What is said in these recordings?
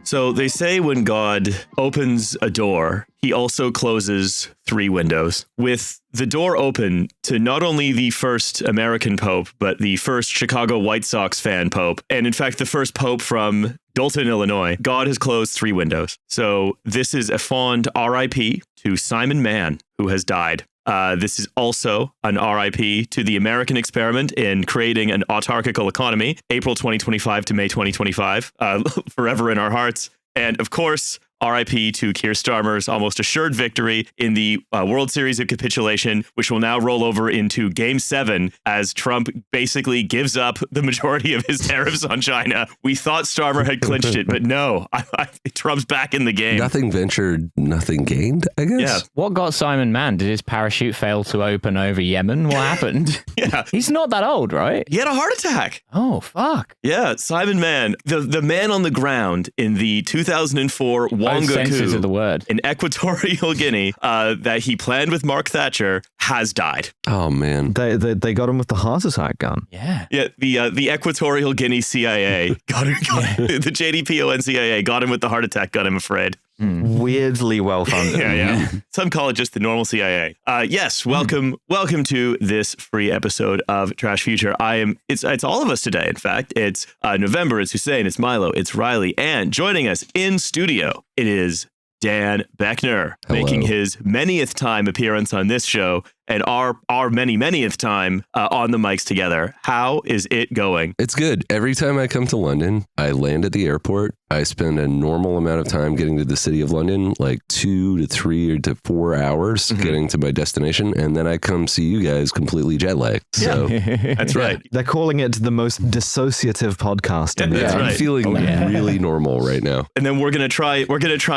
So they say when God opens a door, he also closes 3 windows. With the door open to not only the first American Pope, but the first Chicago White Sox fan Pope, and in fact, the first Pope from Dalton, Illinois, God has closed 3 windows. So this is a fond RIP to Simon Mann, who has died. This is also an RIP to the American experiment in creating an autarchical economy, April 2025 to May 2025, forever in our hearts. And of course, RIP to Keir Starmer's almost assured victory in the World Series of Capitulation, which will now roll over into Game 7 as Trump basically gives up the majority of his tariffs on China. We thought Starmer had clinched it, but no, Trump's back in the game. Nothing ventured, nothing gained, I guess. Yeah. What got Simon Mann? Did his parachute fail to open over Yemen? What happened? Yeah. He's not that old, right? He had a heart attack. Oh, fuck. Yeah, Simon Mann, the man on the ground in the 2004 Wanga senses coup of the word in Equatorial Guinea that he planned with Mark Thatcher has died. Oh, man. They got him with the heart attack gun. Yeah. Yeah, the Equatorial Guinea CIA got him, the JDPON CIA got him with the heart attack gun, I'm afraid. Weirdly well funded. Yeah. Some call it just the normal CIA. Yes, welcome to this free episode of Trash Future. It's all of us today. In fact, it's November, it's Hussein, it's Milo, it's Riley, and joining us in studio, it is Dan Boeckner, making his manyth time appearance on this show and our manyth time on the mics together. How is it going? It's good. Every time I come to London, I land at the airport. I spend a normal amount of time getting to the city of London, like 2 to 3 to 4 hours getting to my destination. And then I come see you guys completely jet lagged. So That's right. They're calling it the most dissociative podcast. That's right. I'm feeling really normal right now. And then we're gonna try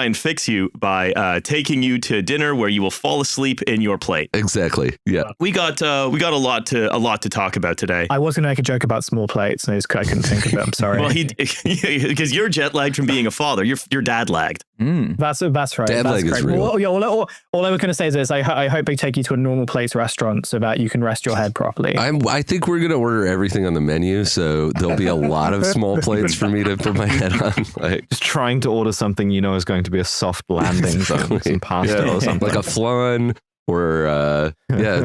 and fix you by taking you to dinner where you will fall asleep in your plate. Exactly. Yeah. We got a lot to talk about today. I was going to make a joke about small plates, and I couldn't think of it. I'm sorry. Well, because you're jet lagged from being a father. Your dad lagged. That's right. Dad lag is real. Well, yeah, all I was going to say is this: I hope they take you to a normal place restaurant so that you can rest your head properly. I think we're gonna order everything on the menu, so there'll be a lot of small plates for me to put my head on. Like Just trying to order something you know is going to be a soft landing zone, some pasta or something. like a flan or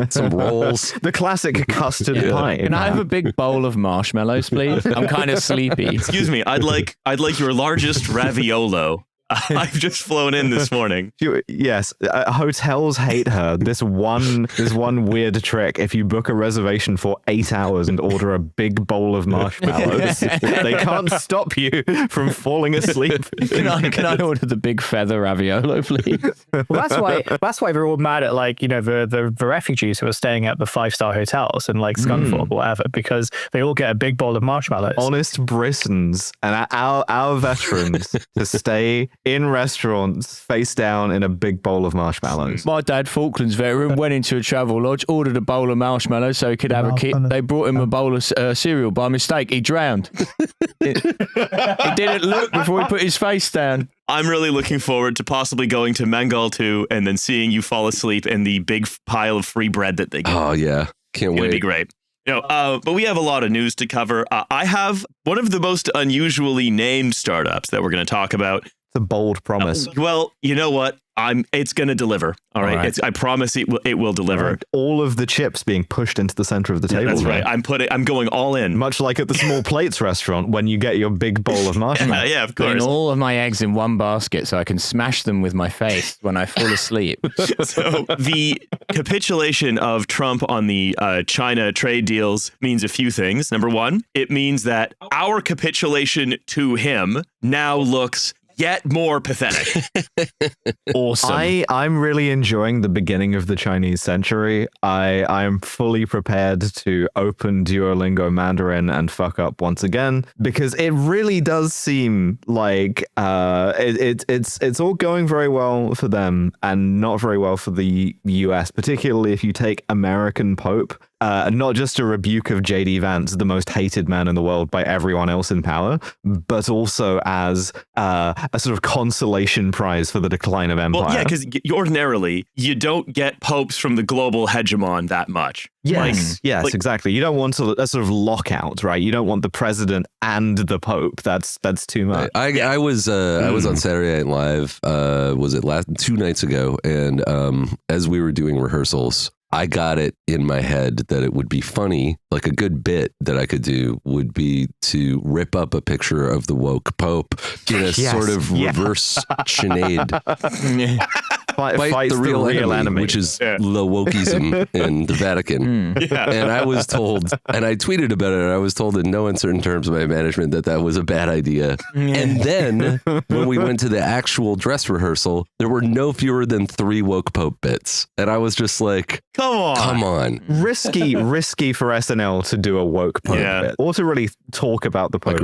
some rolls. The classic custard pie. Can I have a big bowl of marshmallows, please? I'm kind of sleepy. Excuse me. I'd like your largest raviolo. I've just flown in this morning. Yes, hotels hate her. This one weird trick. If you book a reservation for 8 hours and order a big bowl of marshmallows, they can't stop you from falling asleep. Can I order the big feather raviolo, please? Well, that's why they're all mad at the refugees who are staying at the 5-star hotels in like Scunthorpe or whatever, because they all get a big bowl of marshmallows. Honest Britons and our veterans to stay in restaurants face down in a big bowl of marshmallows. My dad, Falklands veteran, went into a travel lodge, ordered a bowl of marshmallows so he could have a kid. They brought him a bowl of cereal by mistake. He drowned. He didn't look before he put his face down. I'm really looking forward to possibly going to Mangal 2 and then seeing you fall asleep in the big pile of free bread that they give. Oh yeah, can't wait. It'd be great. But we have a lot of news to cover. I have one of the most unusually named startups that we're going to talk about. It's a bold promise. Well, you know what? It's going to deliver. All right. I promise it will deliver. Right. All of the chips being pushed into the center of the table. That's right. I'm going all in. Much like at the small plates restaurant when you get your big bowl of marshmallows. Yeah, of course. Putting all of my eggs in one basket so I can smash them with my face when I fall asleep. So the capitulation of Trump on the China trade deals means a few things. Number one, it means that our capitulation to him now looks yet more pathetic. Awesome. I'm really enjoying the beginning of the Chinese century. I am fully prepared to open Duolingo Mandarin and fuck up once again, because it really does seem like it's all going very well for them and not very well for the US, particularly if you take American Pope not just a rebuke of J.D. Vance, the most hated man in the world by everyone else in power, but also as a sort of consolation prize for the decline of empire. Well, yeah, because ordinarily you don't get popes from the global hegemon that much. Yes, exactly. You don't want a sort of lockout, right? You don't want the president and the pope. That's too much. I was on Saturday Night Live. Was it 2 nights ago? And as we were doing rehearsals, I got it in my head that it would be funny, like a good bit that I could do would be to rip up a picture of the woke Pope in a sort of reverse shinade. Fight the real enemy, which is the wokeism in the Vatican. And I was told, and I tweeted about it, and I was told in no uncertain terms by management that was a bad idea. And then when we went to the actual dress rehearsal, there were no fewer than 3 woke Pope bits. And I was just like, come on. Risky for SNL to do a woke Pope bit, or to really talk about the Pope.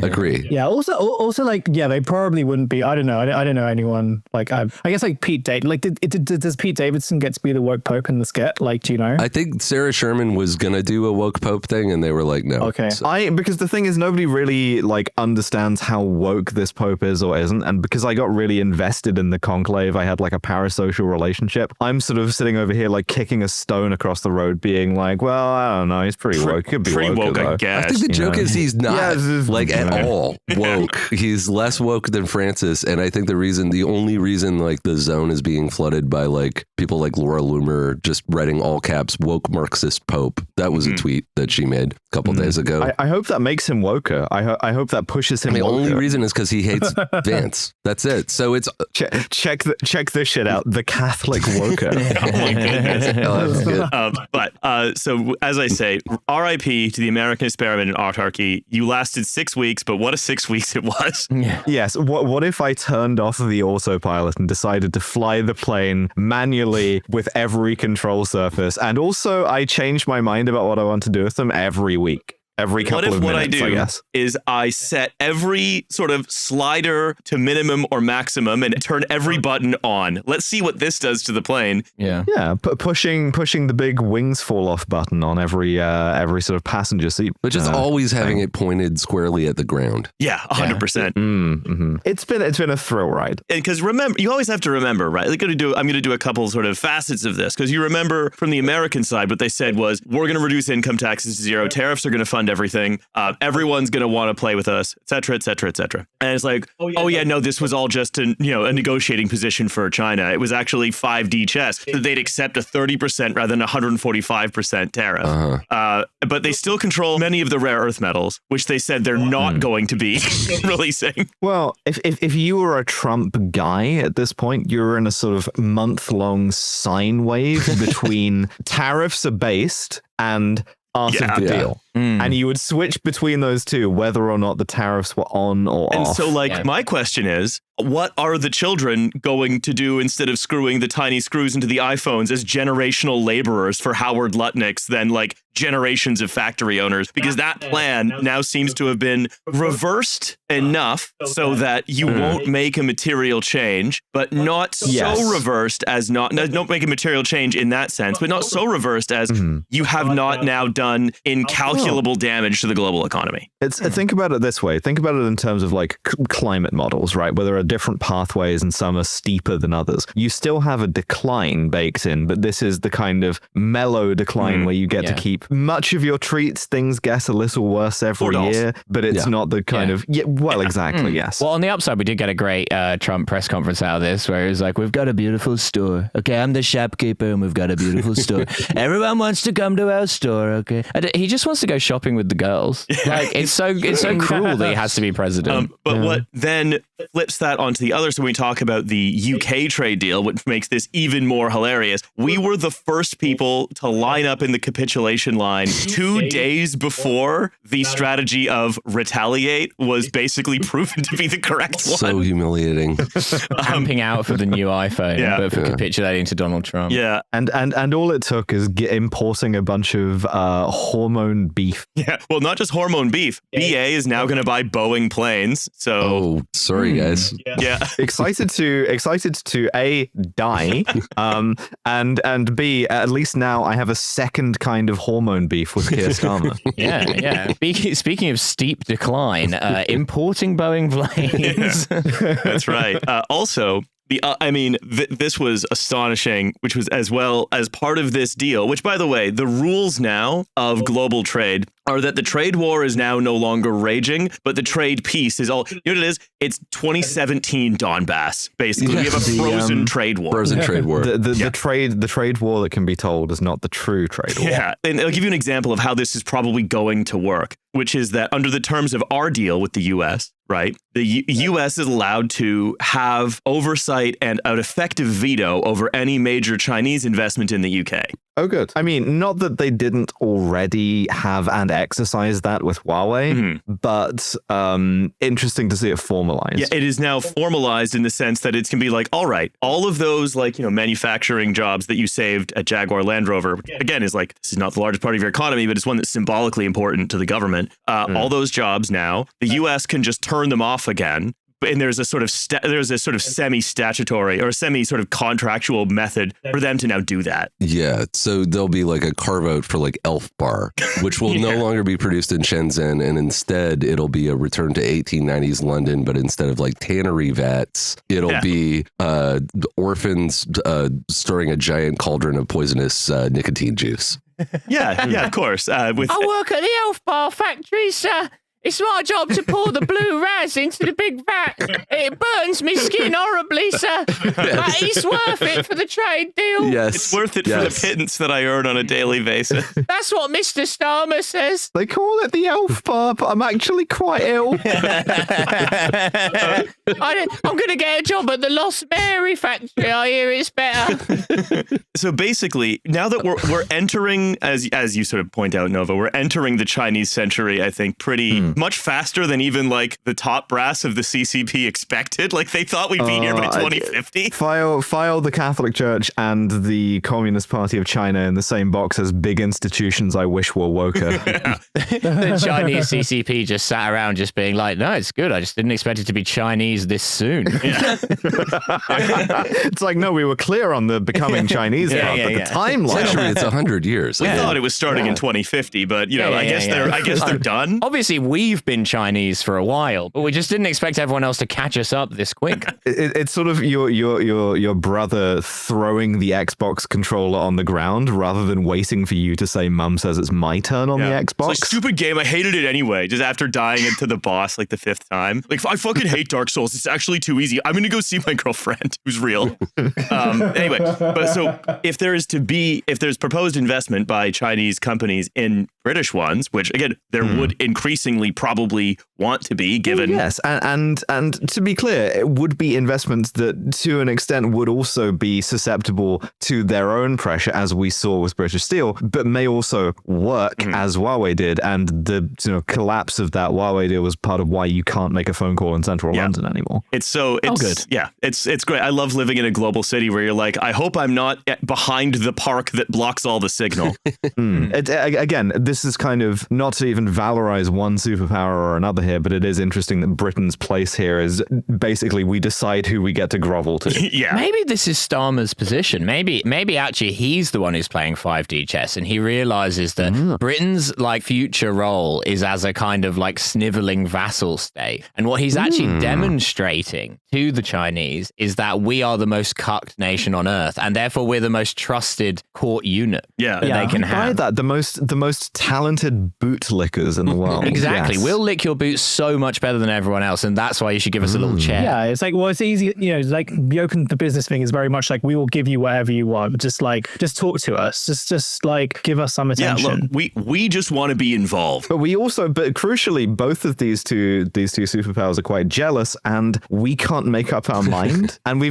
Agree. Yeah. Also, like, they probably wouldn't be. I don't know. I don't know anyone. Like, I guess like Pete Davidson. Like, does Pete Davidson get to be the woke Pope in the skit? Like, do you know? I think Sarah Sherman was gonna do a woke Pope thing, and they were like, no. Okay. So. Because the thing is, nobody really like understands how woke this Pope is or isn't, and because I got really invested in the conclave, I had like a parasocial relationship. I'm sort of sitting over here like kicking a stone across the road, being like, well, I don't know, he's pretty woke. Could be pretty woke, though. I guess. I think the joke is he's not at all woke. He's less woke than Francis, and I think the only reason like the zone is being flooded by like people like Laura Loomer just writing all caps woke Marxist Pope. That was a tweet that she made a couple days ago. I hope that makes him woker. I hope that pushes him. The woker. only reason is because he hates Vance. That's it. So it's check this shit out. The Catholic woker. Oh my goodness. that's good. But so as I say, R.I.P. to the American experiment in autarky. You lasted 6 weeks, but what a 6 weeks it was. Yes. What if I turned off the autopilot and decided to fly the plane manually with every control surface, and also I changed my mind about what I want to do with them every week. Every couple of minutes, what I do is I set every sort of slider to minimum or maximum and turn every button on. Let's see what this does to the plane. Yeah. Pushing the big wings fall off button on every sort of passenger seat. But just always having it pointed squarely at the ground. Yeah, 100%. Mm-hmm. It's been a thrill ride. And because remember, you always have to remember, right? I'm going to do a couple sort of facets of this, because you remember from the American side, what they said was, we're going to reduce income taxes to 0. Tariffs are going to fund everything. Everyone's going to want to play with us, et cetera, et cetera, et cetera. And it's like, no, this was all just a negotiating position for China. It was actually 5D chess. They'd accept a 30% rather than 145% tariff. But they still control many of the rare earth metals, which they said they're not going to be releasing. Well, if you were a Trump guy at this point, you're in a sort of month-long sine wave between tariffs are based and art of the deal. And you would switch between those two, whether or not the tariffs were on or off. And so, my question is, what are the children going to do instead of screwing the tiny screws into the iPhones as generational laborers for Howard Lutnick's then generations of factory owners? Because that plan now seems to have been reversed enough so that you won't make a material change, but not so reversed as not make a material change in that sense, but not so reversed as you have not now done incalculable damage to the global economy. Think about it this way. Think about it in terms of climate models, right? Where there are different pathways and some are steeper than others. You still have a decline baked in, but this is the kind of mellow decline where you get to keep much of your treats. Things get a little worse every year, but it's not the kind of... Yeah, well, exactly, yes. Well, on the upside, we did get a great Trump press conference out of this, where he was like, we've got a beautiful store. Okay, I'm the shopkeeper and we've got a beautiful store. Everyone wants to come to our store, okay? And he just wants to go shopping with the girls. It's so cruel that he has to be president. But what then flips that onto the other, so when we talk about the UK trade deal, which makes this even more hilarious, we were the first people to line up in the capitulation line 2 days before the strategy of retaliate was basically proven to be the correct one. So humiliating. Camping out for the new iPhone, but for capitulating to Donald Trump. Yeah. And all it took is importing a bunch of hormone beef. Yeah, well, not just hormone beef. BA is now going to buy Boeing planes. So, sorry, guys. yeah. excited to A, die, and B, at least now I have a second kind of hormone beef with Keir Starmer. Yeah. Speaking of steep decline, importing Boeing planes. That's right. Also, this was astonishing, which was as well as part of this deal, which, by the way, the rules now of global trade are that the trade war is now no longer raging, but the trade peace is all, you know what it is? It's 2017 Donbass, basically. We have a frozen trade war. Frozen trade war. The trade war that can be told is not the true trade war. Yeah, and I'll give you an example of how this is probably going to work, which is that under the terms of our deal with the U.S., right, the U.S. is allowed to have oversight and an effective veto over any major Chinese investment in the U.K. Oh, good. I mean, not that they didn't already have and exercise that with Huawei, but interesting to see it formalized. Yeah, it is now formalized in the sense that it's going to be like, all right, all of those manufacturing jobs that you saved at Jaguar Land Rover, which again is like, this is not the largest part of your economy, but it's one that's symbolically important to the government. All those jobs now, the U.S. can just turn them off again. And there's a sort of semi-statutory or semi sort of contractual method for them to now do that. Yeah, so there'll be like a carve out for like Elf Bar, which will no longer be produced in Shenzhen, and instead it'll be a return to 1890s London. But instead of like tannery vats, it'll be orphans storing a giant cauldron of poisonous nicotine juice. Yeah, of course. I work at the Elf Bar factory, sir. It's my job to pour the blue raz into the big vat. It burns me skin horribly, sir. But it's worth it for the trade deal. Yes. It's worth it for the pittance that I earn on a daily basis. That's what Mr. Starmer says. They call it the Elf Bar, but I'm actually quite ill. I'm going to get a job at the Lost Mary factory. I hear it's better. So basically, now that we're entering, as you sort of point out, Nova, we're entering the Chinese century, I think, pretty much faster than even like the top brass of the CCP expected. Like they thought we'd be here by 2050. File the Catholic Church and the Communist Party of China in the same box as big institutions I wish were woker. The Chinese CCP just sat around just being like, no, it's good. I just didn't expect it to be Chinese this soon. Yeah. It's like, no, we were clear on the becoming Chinese part, but the timeline. Century, it's 100 years. We thought it was starting in 2050, but I guess they're done. Obviously, we've been Chinese for a while, but we just didn't expect everyone else to catch us up this quick. It's sort of your brother throwing the Xbox controller on the ground rather than waiting for you to say, "Mum says it's my turn on the Xbox." It's like, stupid game. I hated it anyway. Just after dying into the boss like the 5th time. Like, I fucking hate Dark Souls. It's actually too easy. I'm gonna go see my girlfriend who's real. Anyway, but so if there's proposed investment by Chinese companies in British ones, which again there would increasingly probably want to be given. Yes, and to be clear, it would be investments that to an extent would also be susceptible to their own pressure, as we saw with British Steel, but may also work as Huawei did. And the collapse of that Huawei deal was part of why you can't make a phone call in central London anymore. It's good. Yeah, it's great. I love living in a global city where you're like, I hope I'm not behind the park that blocks all the signal. Again, this is kind of not to even valorize one superpower or another here, but it is interesting that Britain's place here is basically we decide who we get to grovel to. Yeah. Maybe this is Starmer's position. Maybe actually he's the one who's playing 5D chess, and he realizes that Britain's like future role is as a kind of like sniveling vassal state. And what he's actually demonstrating to the Chinese is that we are the most cucked nation on earth, and therefore we're the most trusted court unit that they can have. The most talented bootlickers in the world. Exactly. Yes. We'll lick your boots so much better than everyone else, and that's why you should give us a little chair. Yeah, it's like, well, it's easy, like the open the business thing is very much like we will give you whatever you want. Just talk to us. Just like give us some attention. Yeah, look, we just want to be involved. But crucially, both of these two superpowers are quite jealous, and we can't make up our mind. And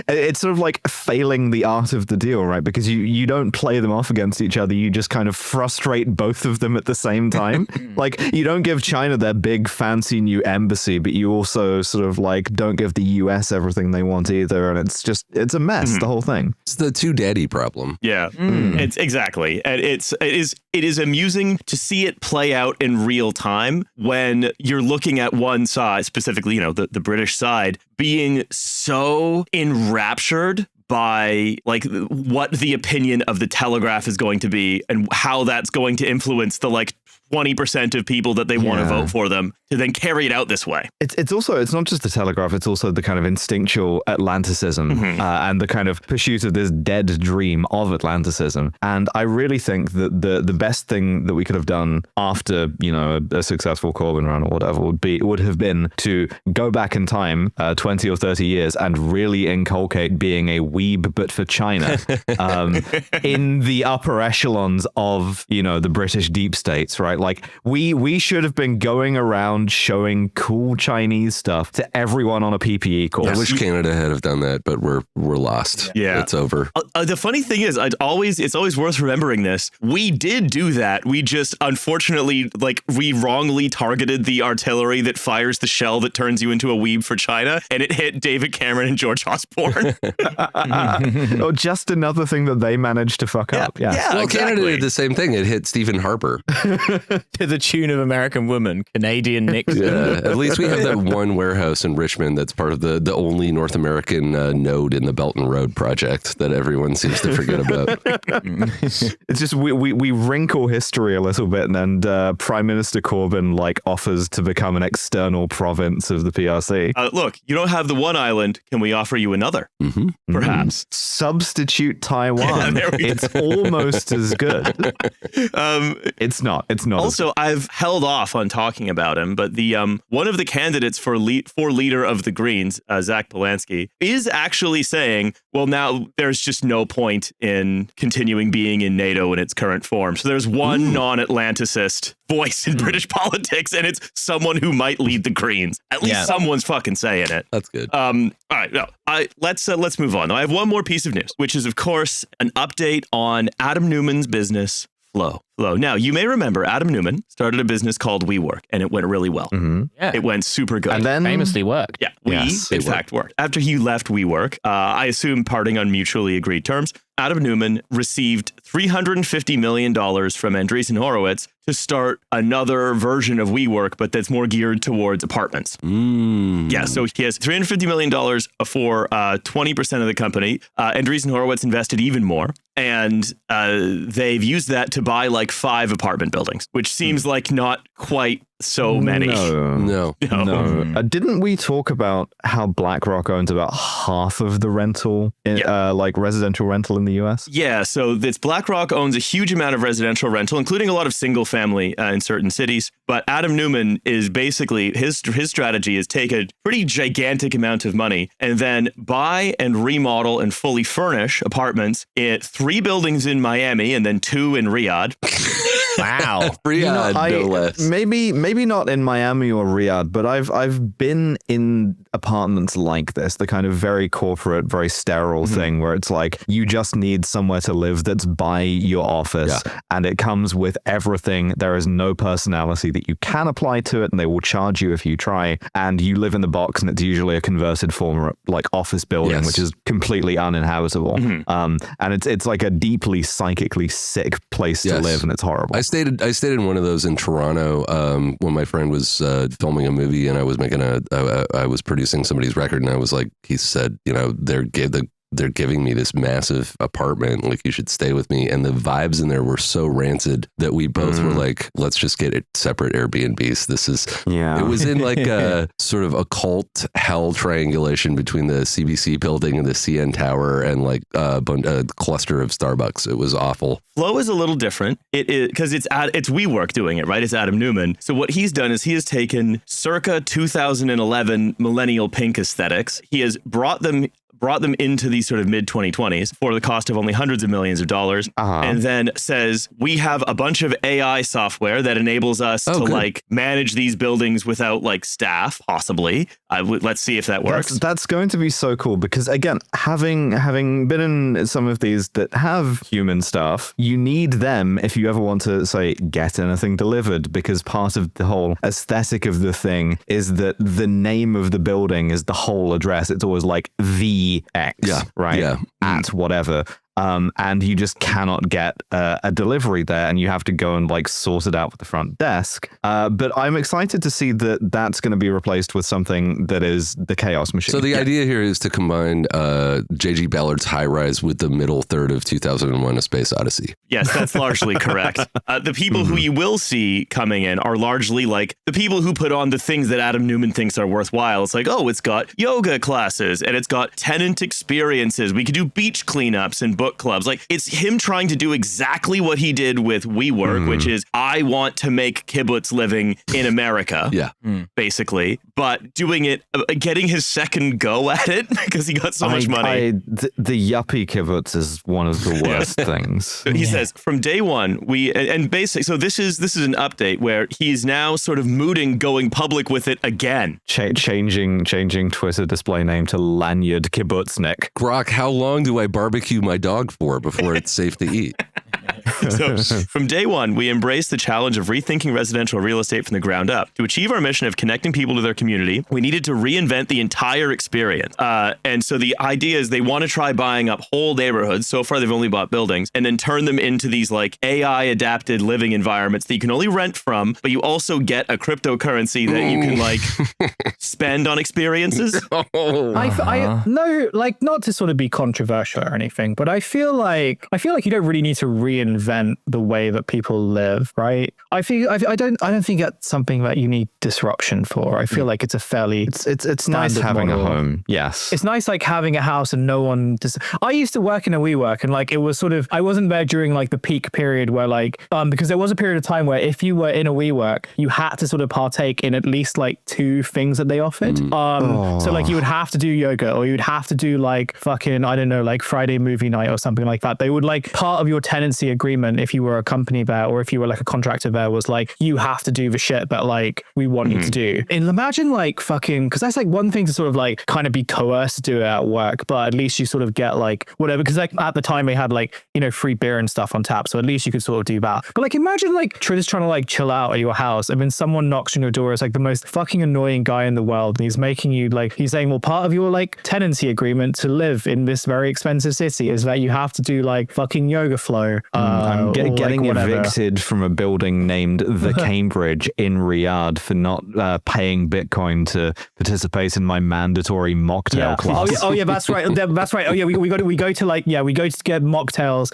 it's sort of like failing the art of the deal, right? Because you don't play them off against each other. You just kind of frustrate both of them at the same time. Like you don't give give China their big fancy new embassy, but you also sort of like don't give the US everything they want either. And it's a mess, the whole thing. It's the two daddy problem. Yeah, it's exactly. And it is amusing to see it play out in real time when you're looking at one side, specifically, the British side, being so enraptured by like what the opinion of the Telegraph is going to be and how that's going to influence the 20% of people that they want to vote for them to then carry it out this way. It's not just the Telegraph, it's also the kind of instinctual Atlanticism and the kind of pursuit of this dead dream of Atlanticism. And I really think that the best thing that we could have done after, a successful Corbyn run or whatever would have been to go back in time 20 or 30 years and really inculcate being a weeb, but for China, in the upper echelons of, the British deep states, right? Like we should have been going around showing cool Chinese stuff to everyone on a PPE course. I wish Canada had done that, but we're lost. Yeah, it's over. The funny thing is, it's always worth remembering this. We did do that. We just unfortunately we wrongly targeted the artillery that fires the shell that turns you into a weeb for China, and it hit David Cameron and George Osborne. Just another thing that they managed to fuck up. Yeah. Well, exactly. Canada did the same thing. It hit Stephen Harper. To the tune of American Woman, Canadian Nixon. Yeah, at least we have that one warehouse in Richmond that's part of the only North American node in the Belt and Road project that everyone seems to forget about. It's just we wrinkle history a little bit, and Prime Minister Corbyn offers to become an external province of the PRC. Look, you don't have the one island. Can we offer you another? Perhaps. Substitute Taiwan. Yeah, it's almost as good. It's not. Also, I've held off on talking about him, but the one of the candidates for leader of the Greens, Zach Polanski, is actually saying, well, now there's just no point in continuing being in NATO in its current form. So there's one non-Atlanticist voice in British politics, and it's someone who might lead the Greens. At least someone's fucking saying it. That's good. All right, let's move on. I have one more piece of news, which is, of course, an update on Adam Neumann's business, Flow. Now, you may remember Adam Neumann started a business called WeWork, and it went really well. Yeah. It went super good. And then famously worked. Yeah, in fact worked. After he left WeWork, I assume parting on mutually agreed terms, Adam Neumann received $350 million from Andreessen Horowitz to start another version of WeWork, but that's more geared towards apartments. Yeah, so he has $350 million for 20% of the company. Andreessen Horowitz invested even more, and they've used that to buy 5 apartment buildings, which seems like not quite so many. No. Didn't we talk about how BlackRock owns about half of the rental, residential rental in the US? Yeah, so BlackRock owns a huge amount of residential rental, including a lot of single family in certain cities. But Adam Neumann is basically, his strategy is take a pretty gigantic amount of money and then buy and remodel and fully furnish apartments at 3 buildings in Miami and then 2 in Riyadh. Wow. Riyadh, no less. Maybe not in Miami or Riyadh, but I've been in apartments like this, the kind of very corporate, very sterile thing where it's you just need somewhere to live that's by your office, and it comes with everything. There is no personality that you can apply to it, and they will charge you if you try, and you live in the box, and it's usually a converted former office building, which is completely uninhabitable. And it's like a deeply psychically sick place to live, and it's horrible. I stayed in one of those in Toronto when my friend was filming a movie, and I was I was producing somebody's record, and I was he said, they're giving me this massive apartment, you should stay with me. And the vibes in there were so rancid that we both were let's just get separate Airbnbs. It was in a sort of occult hell triangulation between the CBC building and the CN Tower and a cluster of Starbucks. It was awful. Flow is a little different. It is because it's WeWork doing it, right? It's Adam Neumann. So what he's done is he has taken circa 2011 millennial pink aesthetics. He has brought brought them into these sort of mid-2020s for the cost of only hundreds of millions of dollars, and then says, we have a bunch of AI software that enables us to like manage these buildings without like staff, possibly. Let's see if that works. That's going to be so cool because, again, having been in some of these that have human staff, you need them if you ever want to, say, get anything delivered, because part of the whole aesthetic of the thing is that the name of the building is the whole address. It's always like the X, right? Yeah. At whatever. And you just cannot get a delivery there, and you have to go and like sort it out with the front desk. But I'm excited to see that that's going to be replaced with something that is the Chaos Machine. So the idea here is to combine J.G. Ballard's High Rise with the middle third of 2001: A Space Odyssey. Yes, that's largely correct. The people who you will see coming in are largely like the people who put on the things that Adam Neumann thinks are worthwhile. It's like, oh, it's got yoga classes and it's got tenant experiences. We could do beach cleanups and book clubs. Like, it's him trying to do exactly what he did with WeWork, which is, I want to make kibbutz living in America, basically, but doing it, getting his second go at it because he got so much money. The yuppie kibbutz is one of the worst things. So he says, from day one, basically, so this is an update where he's now sort of mooting going public with it again. Changing Twitter display name to Lanyard Kibbutznik. Grok, how long do I barbecue my dog for before it's safe to eat? So from day one, we embraced the challenge of rethinking residential real estate from the ground up. To achieve our mission of connecting people to their community, we needed to reinvent the entire experience. And so the idea is they want to try buying up whole neighborhoods. So far, they've only bought buildings, and then turn them into these like AI adapted living environments that you can only rent from, but you also get a cryptocurrency that you can like spend on experiences. No, like, not to sort of be controversial or anything, but I feel like you don't really need to reinvent the way that people live, right? I don't think that's something that you need disruption for. I feel like it's a fairly it's nice having model. A home. Yes, it's nice like having a house and no one. I used to work in a WeWork, and like it was sort of, I wasn't there during like the peak period where like because there was a period of time where if you were in a WeWork, you had to sort of partake in at least like 2 things that they offered. So like you would have to do yoga, or you'd have to do like fucking, I don't know, like Friday movie night or something like that. They would like, part of your tenancy agreement, if you were a company there or if you were like a contractor there, was like, you have to do the shit that like we want you to do. And imagine like fucking, because that's like one thing to sort of like kind of be coerced to do it at work, but at least you sort of get like whatever, because like at the time they had like, you know, free beer and stuff on tap, so at least you could sort of do that. But like imagine like just trying to like chill out at your house, and then someone knocks on your door, it's like the most fucking annoying guy in the world, and he's making you like, he's saying, well, part of your like tenancy agreement to live in this very expensive city is that you have to do like fucking yoga flow. I'm getting evicted from a building named the Cambridge in Riyadh for not paying Bitcoin to participate in my mandatory mocktail class. Oh yeah, that's right. That's right. Oh yeah, we go to get mocktails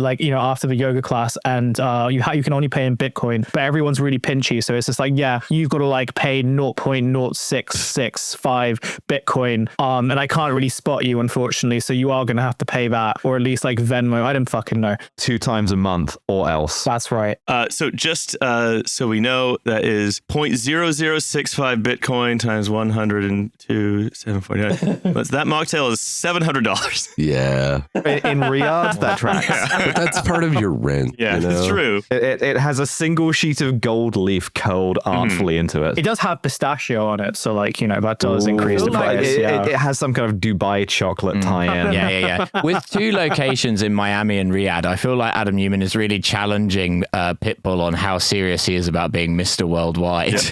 like, you know, after the yoga class, and you can only pay in Bitcoin, but everyone's really pinchy, so it's just like, yeah, you've got to like pay 0.0665 Bitcoin, and I can't really spot you, unfortunately, so you are going to have to pay that, or at least like Venmo. I don't fucking know. 2 times a month or else. That's right. So just so we know, that is 0.0065 Bitcoin times 102,749. But that mocktail is $700. Yeah. In Riyadh, that tracks. But that's part of your rent. Yeah, you know? It's true. It has a single sheet of gold leaf curled artfully into it. It does have pistachio on it, so like, you know, that does increase the price. It has some kind of Dubai chocolate tie-in. Yeah. With 2 locations in Miami and Riyadh, I feel like Adam Neumann is really challenging Pitbull on how serious he is about being Mr. Worldwide.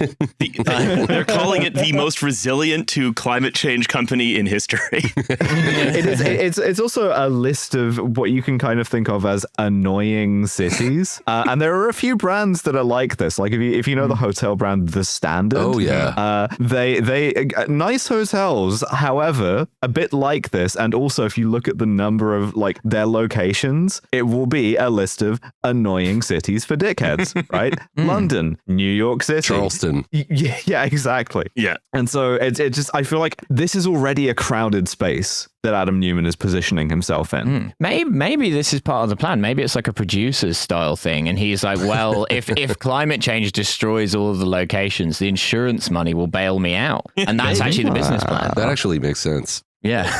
Yeah. They're calling it the most resilient to climate change company in history. It's also a list of what you can kind of think of as annoying cities, and there are a few brands that are like this. Like if you know the hotel brand The Standard. Oh yeah. They nice hotels, however, a bit like this, and also if you look at the number of like their locations, it will be a list of annoying cities for dickheads, right? London, New York City, Charleston. Yeah, exactly. Yeah. And so it just, I feel like this is already a crowded space that Adam Neumann is positioning himself in. Maybe this is part of the plan. Maybe it's like a producer's style thing, and he's like, well, if climate change destroys all of the locations, the insurance money will bail me out, and that's actually the business plan. That actually makes sense. Yeah.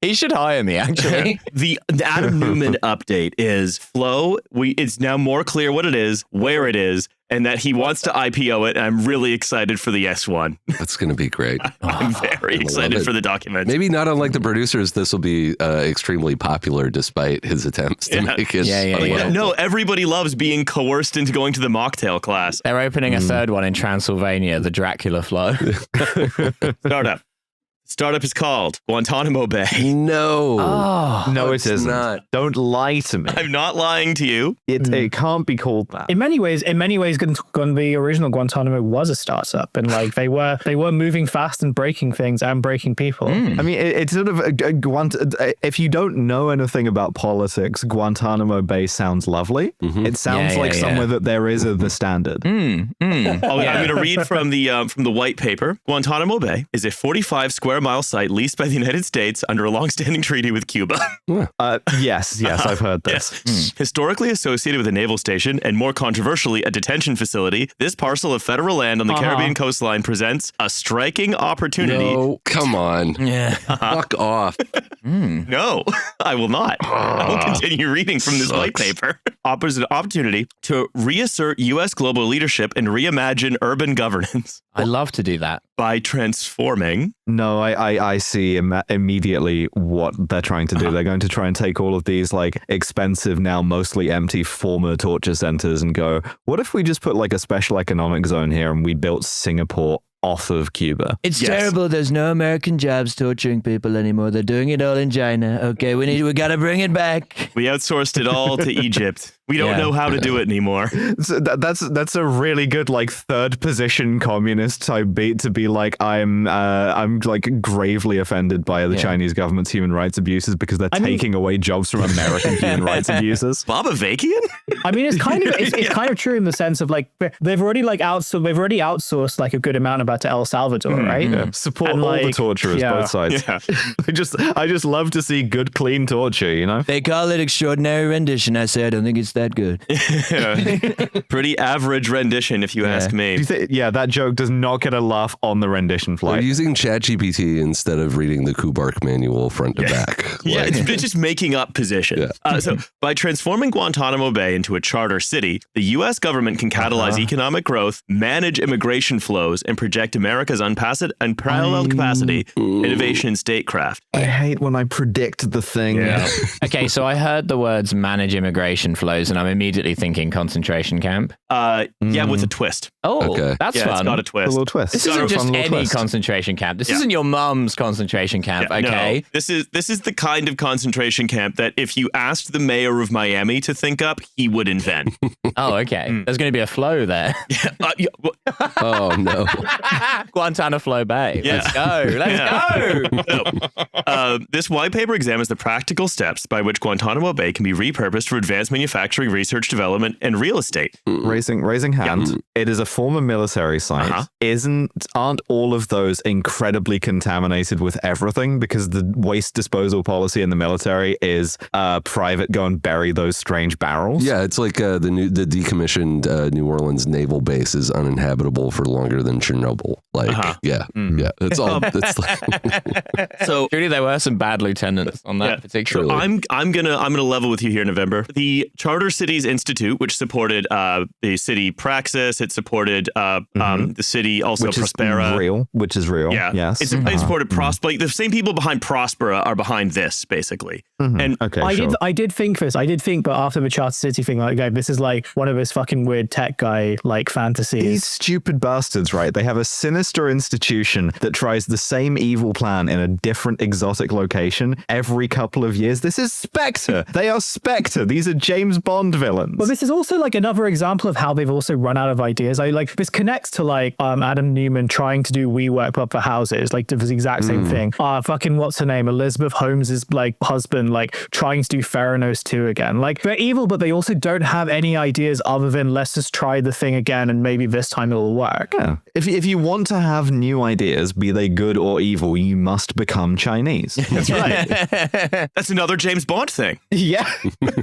He should hire me, actually. The Adam Neumann update is Flow. It's now more clear what it is, where it is, and that he wants to IPO it. I'm really excited for the S1. That's going to be great. I'm very excited for the document. Maybe not unlike the producers, this will be extremely popular despite his attempts to make it. Yeah. No, everybody loves being coerced into going to the mocktail class. They're opening a third one in Transylvania, the Dracula Flow. Startup is called Guantanamo Bay. No. No, it isn't. Not. Don't lie to me. I'm not lying to you. It can't be called that. In many ways, the original Guantanamo was a startup, and like they were moving fast and breaking things and breaking people. I mean, it's sort of if you don't know anything about politics, Guantanamo Bay sounds lovely. It sounds like somewhere that there is the standard. I'm going to read from the white paper. Guantanamo Bay is a 45 square mile site leased by the United States under a long-standing treaty with Cuba. Yes, I've heard this. Yes. Historically associated with a naval station and more controversially a detention facility, this parcel of federal land on the Caribbean coastline presents a striking opportunity. No, come on. Yeah. Fuck off. No, I will not. I will continue reading from this white paper. Offers an opportunity to reassert U.S. global leadership and reimagine urban governance. I love to do that. By transforming. No, I see immediately what they're trying to do. They're going to try and take all of these like expensive, now mostly empty former torture centers and go, what if we just put like a special economic zone here and we built Singapore off of Cuba? It's terrible. There's no American jobs torturing people anymore. They're doing it all in China. Okay, we got to bring it back. We outsourced it all to Egypt. We don't know how to do it anymore. So that's a really good like third position communist type beat to be like, I'm like gravely offended by the Chinese government's human rights abuses because they're taking away jobs from American human rights abusers. Bobavakian? I mean, it's kind of true in the sense of like they've already outsourced like a good amount about to El Salvador, right? Yeah. Support and, all like, the torturers, both sides. Yeah. I just love to see good, clean torture, you know? They call it extraordinary rendition. I say I don't think it's that good. Pretty average rendition, if you ask me. Do you think, that joke does not get a laugh on the rendition We're flight. using ChatGPT instead of reading the Kubark manual front to back. Yeah, Like, it's just making up position. So by transforming Guantanamo Bay into a charter city, the U.S. government can catalyze economic growth, manage immigration flows, and project America's unparalleled capacity, innovation, and statecraft. I hate when I predict the thing. Yeah. Okay, so I heard the words manage immigration flows, and I'm immediately thinking concentration camp. Yeah, with a twist. Oh, Okay. that's Yeah, fun. it's got a A twist. little twist. This Got isn't a fun just little any twist. concentration camp. This isn't your mum's concentration camp, okay? No, this is the kind of concentration camp that if you asked the mayor of Miami to think up, he would invent. Oh, okay. There's going to be a flow there. oh, no. Guantanamo Flow Bay. Yeah. Let's go. This white paper examines the practical steps by which Guantanamo Bay can be repurposed for advanced manufacturing, research, development, and real estate. Raising hand. It is a former military site. Aren't all of those incredibly contaminated with everything because the waste disposal policy in the military is private, go and bury those strange barrels? Yeah, it's like the decommissioned New Orleans naval base is uninhabitable for longer than Chernobyl. Like, yeah, it's all. It's like, So Truly, there were some bad lieutenants on that particular. So I'm gonna level with you here, November. The Charter Cities Institute, which supported the city Praxis, it supported the city also Prospera. Which is real. Yeah. Yes. It supported Prospera. Like, the same people behind Prospera are behind this, basically. And Okay. I did think this. But after the Charter City thing, like, okay, this is like one of his fucking weird tech guy like fantasies. These stupid bastards, right? They have a sinister institution that tries the same evil plan in a different exotic location every couple of years. This is Spectre. They are Spectre. These are James Bond villains. But this is also like another example of how they've also run out of ideas. I like this connects to like Adam Neumann trying to do WeWork but for houses, like the exact same thing. Fucking what's her name? Elizabeth Holmes's like husband, like trying to do Theranos 2 again. Like they're evil, but they also don't have any ideas other than let's just try the thing again and maybe this time it'll work. Yeah. If you want to have new ideas, be they good or evil, you must become Chinese. that's right. That's another James Bond thing. Yeah.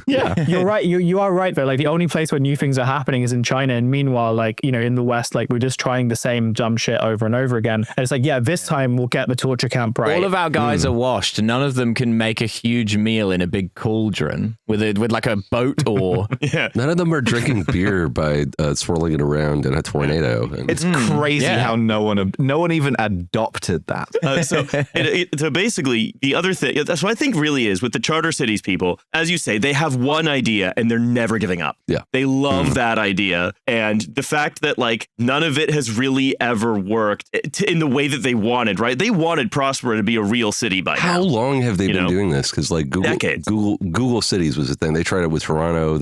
You're right. you are right though. Like the only place where new things are happening is in China, and meanwhile, like, you know, in the West, like we're just trying the same dumb shit over and over again. And it's like, yeah, this time we'll get the torture camp right. All of our guys are washed. None of them can make a huge meal in a big cauldron with like a boat or. Yeah. None of them are drinking beer by swirling it around in a tornado. It's crazy how no one even adopted that. So basically, the other thing, that's what I think really is with the charter cities people, as you say, they have one idea and they're never giving up. Yeah. They love that idea. And the fact that like none of it has really ever worked in the way that they wanted, right? They wanted Prospera to be a real city by now. How long have they been doing this? Because like Google Cities was a thing. They tried it with Toronto.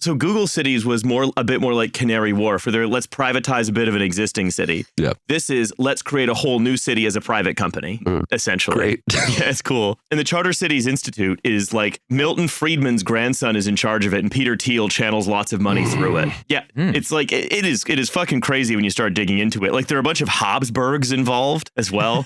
So Google Cities was a bit more like Canary Wharf, where let's privatize a bit of an existing city. Yeah. This is let's create a whole new city as a private company, essentially. Great. Yeah, it's cool. And the Charter Cities Institute is like Milton Friedman's grandson is in charge of it, and Peter Thiel channels lots of money through it. Yeah. It's like it is fucking crazy when you start digging into it. Like there are a bunch of Habsburgs involved as well.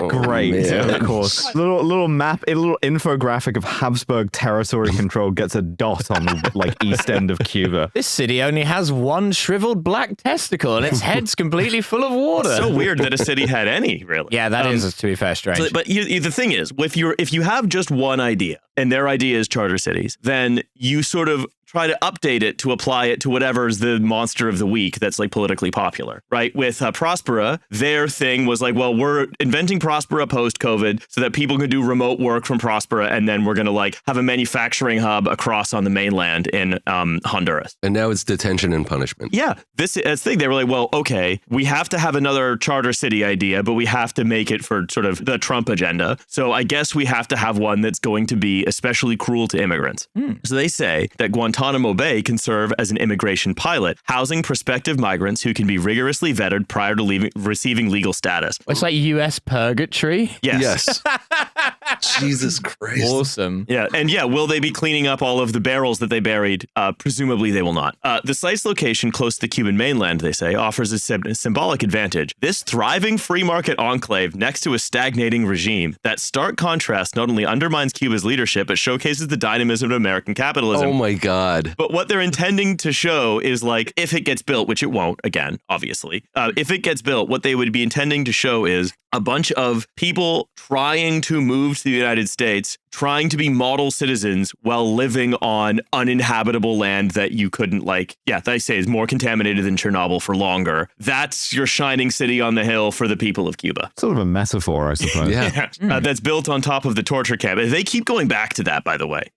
Great. Man. Of course. Little map, a little infographic of Habsburg territory control gets a dot on the like east end of Cuba. This city only has one shriveled black testicle and its head's completely full of water. So weird that a city had any, really. Yeah, that is, to be fair, strange. But the thing is, if you have just one idea, and their idea is charter cities, then you sort of try to update it to apply it to whatever's the monster of the week that's like politically popular, right? With Prospera, their thing was like, well, we're inventing Prospera post-COVID so that people can do remote work from Prospera, and then we're going to like have a manufacturing hub across on the mainland in Honduras. And now it's detention and punishment. Yeah, this thing, they were like, well, okay, we have to have another charter city idea, but we have to make it for sort of the Trump agenda. So I guess we have to have one that's going to be especially cruel to immigrants. So they say that Guantanamo Bay can serve as an immigration pilot, housing prospective migrants who can be rigorously vetted prior to receiving legal status. It's like US purgatory. Yes. Jesus Christ. Awesome. Yeah. And yeah, will they be cleaning up all of the barrels that they buried? Presumably they will not. The site's location close to the Cuban mainland, they say, offers a symbolic advantage. This thriving free market enclave next to a stagnating regime. That stark contrast not only undermines Cuba's leadership, but showcases the dynamism of American capitalism. Oh my God. But what they're intending to show is like, if it gets built, which it won't, again, obviously, if it gets built, what they would be intending to show is a bunch of people trying to move to the United States, trying to be model citizens while living on uninhabitable land that you couldn't they say is more contaminated than Chernobyl for longer. That's your shining city on the hill for the people of Cuba. Sort of a metaphor, I suppose. Yeah. That's built on top of the torture camp. They keep going back to that, by the way.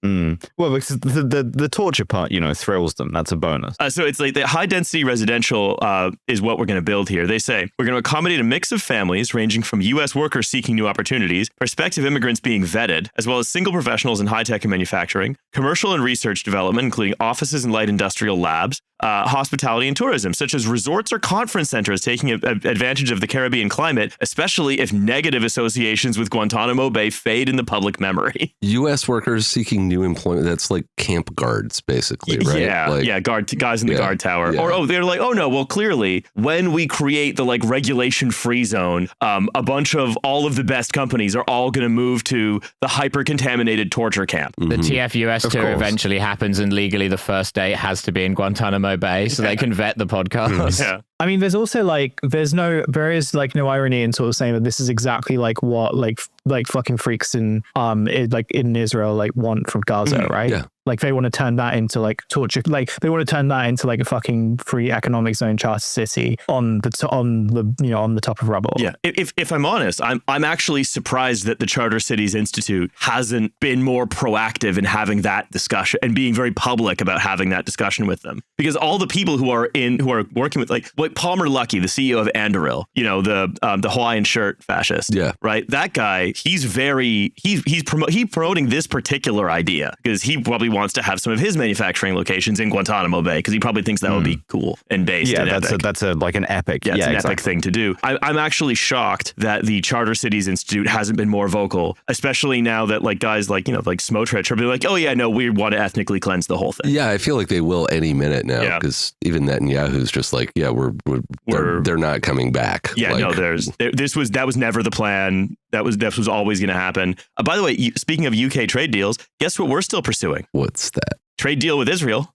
Well, because the torture part, thrills them. That's a bonus. So it's like the high density residential is what we're going to build here. They say we're going to accommodate a mix of families ranging from U.S. workers seeking new opportunities, prospective immigrants being vetted, as well as single professionals in high tech and manufacturing, commercial and research development, including offices and light industrial labs, hospitality and tourism, such as resorts or conference centers taking advantage of the Caribbean climate, especially if negative associations with Guantanamo Bay fade in the public memory. U.S. workers seeking new employment. That's like camp guards, basically, right? Yeah, guys in the guard tower. Yeah. Or they're like, oh no, well clearly when we create the like regulation-free zone, a bunch of all of the best companies are all going to move to the hyper-contaminated torture camp. The TFUS tour eventually happens, and legally the first date has to be in Guantanamo Bay, so they can vet the podcast. Yeah. I mean, there's also there is no irony in sort of saying that this is exactly like what like fucking freaks in Israel want from Gaza, right? Yeah. Like they want to turn that into like torture, like they want to turn that into like a fucking free economic zone charter city on the top of rubble. Yeah. If I'm honest, I'm actually surprised that the Charter Cities Institute hasn't been more proactive in having that discussion and being very public about having that discussion with them. Because all the people who are working with like Palmer Luckey, the CEO of Anduril, the Hawaiian shirt fascist. Yeah. Right. That guy, he's promoting this particular idea because he probably wants to have some of his manufacturing locations in Guantanamo Bay because he probably thinks that would be cool and based. Yeah, and that's like an epic. Yeah, it's an exactly. epic thing to do. I'm actually shocked that the Charter Cities Institute hasn't been more vocal, especially now that like guys like Smotrich are being like, oh yeah, no, we want to ethnically cleanse the whole thing. Yeah, I feel like they will any minute now Yeah. because even Netanyahu's just like, yeah, they're not coming back. Yeah, like, no, that was never the plan. That was always going to happen. By the way, speaking of UK trade deals, guess what we're still pursuing? What's that? Trade deal with Israel.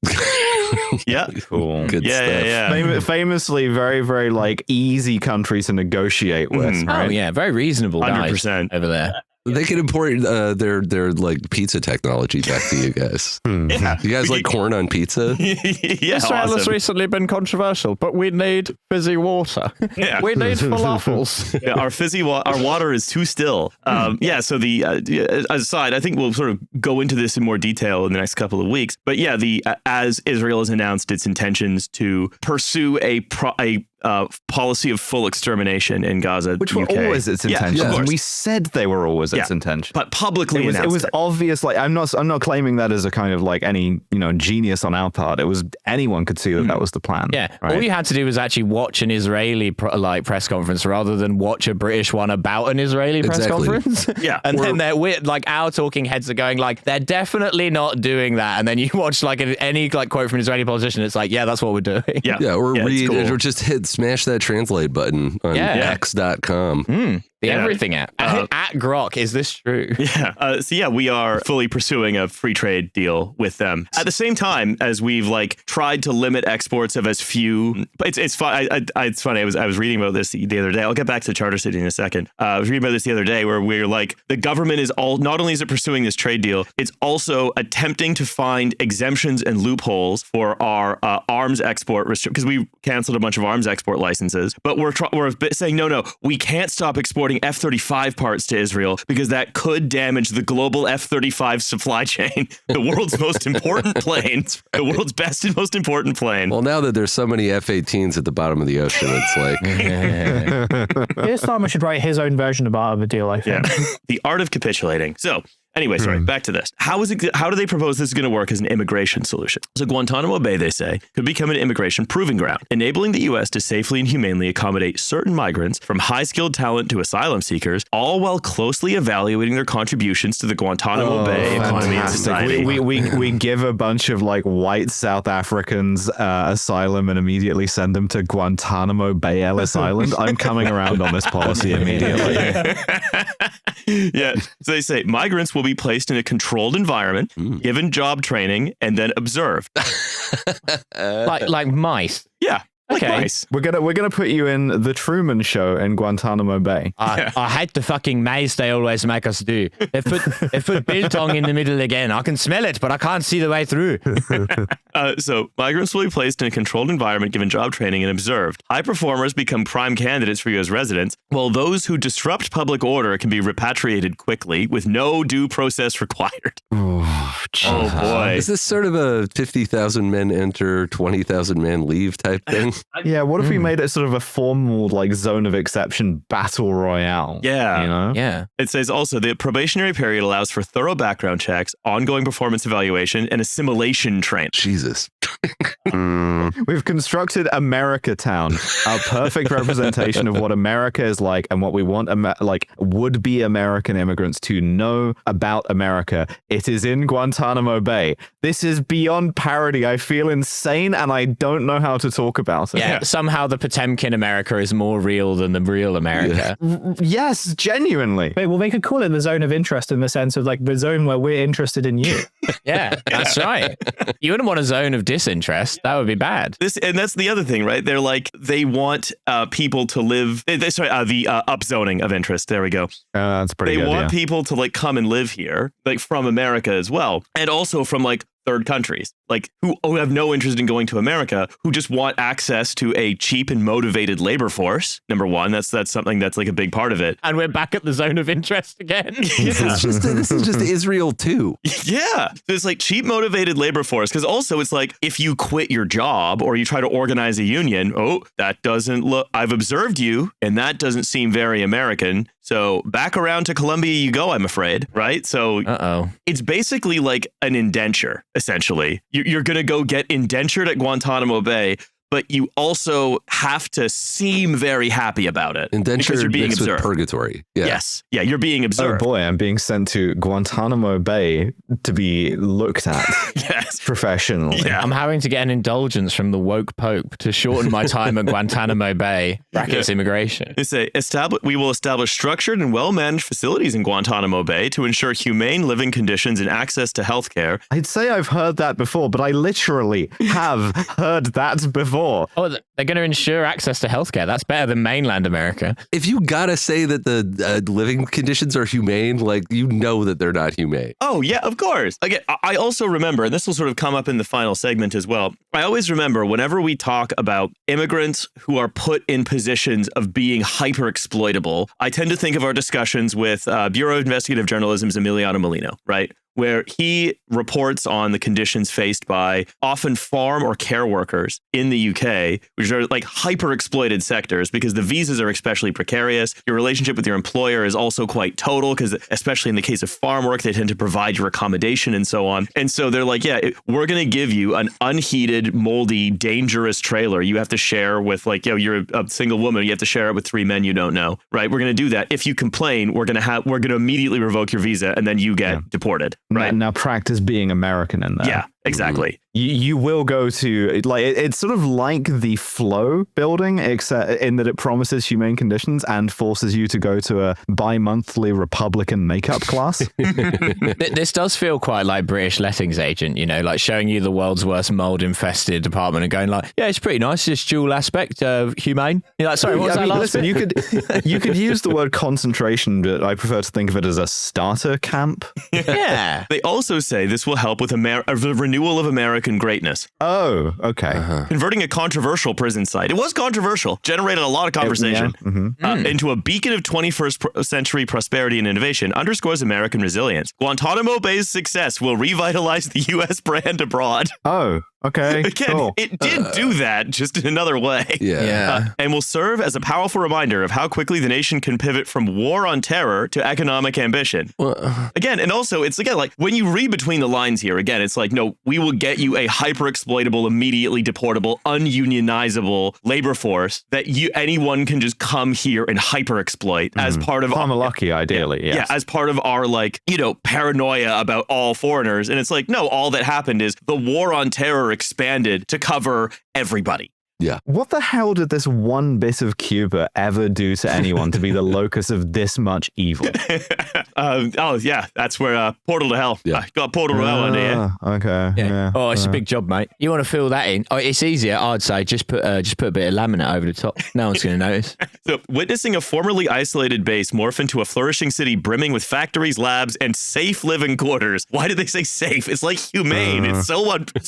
Yeah. Cool. Good stuff. Yeah. Famously, very, very like easy country to negotiate with. Mhm. Right? Oh yeah, very reasonable guys 100%. over there. They can import their like pizza technology back to you guys. Yeah. You guys like corn on pizza? Yeah, Israel has awesome. recently been controversial, but we need fizzy water. Yeah. We need falafels. Yeah, our water is too still. Yeah, so the aside, I think we'll sort of go into this in more detail in the next couple of weeks. But yeah, as Israel has announced its intentions to pursue a policy of full extermination in Gaza, Which were UK. always its Yeah, intentions. of And course. we said they were always its Yeah. intention. But publicly It announced was obvious. Like I'm not claiming that as a kind of like any genius on our part. It was anyone could see that was the plan. Yeah, right? all you had to do was actually watch an Israeli press conference rather than watch a British one about an Israeli press Exactly. conference. Yeah, and we're- then they're weird. Like our talking heads are going like they're definitely not doing that. And then you watch like any like quote from an Israeli politician. It's like yeah, that's what we're doing. Yeah, Yeah, or it's read cool. or just smash that translate button on Yeah. x.com. The Yeah. everything at Grok. Is this true? Yeah. So yeah, we are fully pursuing a free trade deal with them. At the same time as we've like tried to limit exports of as few. It's fun. It's funny. I was reading about this the other day. I'll get back to Charter City in a second. I was reading about this the other day where we're like the government is not only is it pursuing this trade deal, it's also attempting to find exemptions and loopholes for our arms export because we canceled a bunch of arms export licenses. But we're saying no, we can't stop exporting F-35 parts to Israel because that could damage the global F-35 supply chain, the world's most important plane, the world's best and most important plane. Well, now that there's so many F-18s at the bottom of the ocean, it's like, Starmer should write his own version of the deal, I think. Yeah. The art of capitulating. So anyway, sorry, back to this. How do they propose this is going to work as an immigration solution? So Guantanamo Bay, they say, could become an immigration proving ground, enabling the U.S. to safely and humanely accommodate certain migrants from high-skilled talent to asylum seekers, all while closely evaluating their contributions to the Guantanamo Bay economy and society. We give a bunch of like white South Africans asylum and immediately send them to Guantanamo Bay Ellis Island. I'm coming around on this policy immediately. Yeah. So they say migrants will be placed in a controlled environment, given job training, and then observed. like mice. Yeah. Like Okay. mice. We're gonna put you in the Truman Show in Guantanamo Bay. I hate the fucking maze they always make us do. They put biltong in the middle again. I can smell it, but I can't see the way through. So migrants will be placed in a controlled environment, given job training, and observed. High performers become prime candidates for U.S. residents, while those who disrupt public order can be repatriated quickly with no due process required. Oh boy. is this sort of a 50,000 men enter, 20,000 men leave type thing? Yeah, what if we made it sort of a formal like zone of exception battle royale? Yeah. You know? Yeah. It says also the probationary period allows for thorough background checks, ongoing performance evaluation, and assimilation training. Jesus. We've constructed America Town, a perfect representation of what America is like and what we want would-be American immigrants to know about America. It is in Guantanamo Bay. This is beyond parody. I feel insane and I don't know how to talk about it. Yeah. Somehow the Potemkin America is more real than the real America. Yes, genuinely. Well, they could call it the zone of interest in the sense of like the zone where we're interested in you. Yeah, that's right. You wouldn't want a zone of disinterest. That would be bad. And that's the other thing, right? They're like, they want people to live, the upzoning of interest. There we go. That's pretty They good. want Yeah. people to like come and live here, like from America as well. And also from like third countries, like who have no interest in going to America, who just want access to a cheap and motivated labor force. Number one, that's something that's like a big part of it. And we're back at the zone of interest again. This is just Israel too. Yeah. There's like cheap motivated labor force. Because also it's like if you quit your job or you try to organize a union, that doesn't look, I've observed you and that doesn't seem very American. So back around to Colombia you go, I'm afraid. Right. So Uh-oh. it's basically like an indenture. essentially. You're going to go get indentured at Guantanamo Bay, but you also have to seem very happy about it. Indenture because you're being mixed observed. with purgatory. Yeah. Yes. Yeah, you're being observed. Oh boy, I'm being sent to Guantanamo Bay to be looked at Yes. professionally. Yeah. I'm having to get an indulgence from the woke Pope to shorten my time at Guantanamo Bay, brackets immigration. They say, we will establish structured and well-managed facilities in Guantanamo Bay to ensure humane living conditions and access to healthcare. I'd say I've heard that before, but I literally have heard that before. Oh, they're going to ensure access to healthcare. That's better than mainland America. If you gotta say that the living conditions are humane, like, you know that they're not humane. Oh, yeah, of course. Again, I also remember, and this will sort of come up in the final segment as well, I always remember whenever we talk about immigrants who are put in positions of being hyper-exploitable, I tend to think of our discussions with Bureau of Investigative Journalism's Emiliano Molino, right? Where he reports on the conditions faced by often farm or care workers in the UK, which are like hyper exploited sectors because the visas are especially precarious. Your relationship with your employer is also quite total because especially in the case of farm work, they tend to provide your accommodation and so on. And so they're like, yeah, we're going to give you an unheated, moldy, dangerous trailer you have to share with like, you're a single woman. You have to share it with 3 men you don't know, right? We're going to do that. If you complain, we're going to immediately revoke your visa and then you get deported. Right. Now practice being American in there. Yeah, exactly. You will go to, like, it's sort of like the Flow building, except in that it promises humane conditions and forces you to go to a bi-monthly Republican makeup class. This does feel quite like British lettings agent, you know, like showing you the world's worst mold-infested apartment and going like, yeah, it's pretty nice, this dual aspect, humane. You're like, sorry, what was that last listen, bit? you could use the word concentration, but I prefer to think of it as a starter camp. Yeah. They also say this will help with the renewal of American greatness. Oh, okay. Converting a controversial prison site. It was controversial, generated a lot of conversation, into a beacon of 21st century prosperity and innovation, underscores American resilience. Guantanamo Bay's success will revitalize the U.S. brand abroad. Oh, okay. Again, cool. it did do that, just in another way. Yeah. And will serve as a powerful reminder of how quickly the nation can pivot from war on terror to economic ambition. Again, and also, it's again, like, when you read between the lines here, again, it's like, no, we will get you a hyper-exploitable, immediately deportable, ununionizable labor force that anyone can just come here and hyper-exploit as part of... Lucky, ideally, yes. Yeah, as part of our, like, paranoia about all foreigners. And it's like, no, all that happened is the war on terror expanded to cover everybody. Yeah. What the hell did this one bit of Cuba ever do to anyone to be the locus of this much evil? That's where Portal to Hell. Yeah. I got Portal to Hell under here. Okay. Yeah. Oh, it's a big job, mate. You want to fill that in? Oh, it's easier, I'd say. Just put a bit of laminate over the top. No one's going to notice. So, witnessing a formerly isolated base morph into a flourishing city brimming with factories, labs, and safe living quarters. Why did they say safe? It's like humane. It's so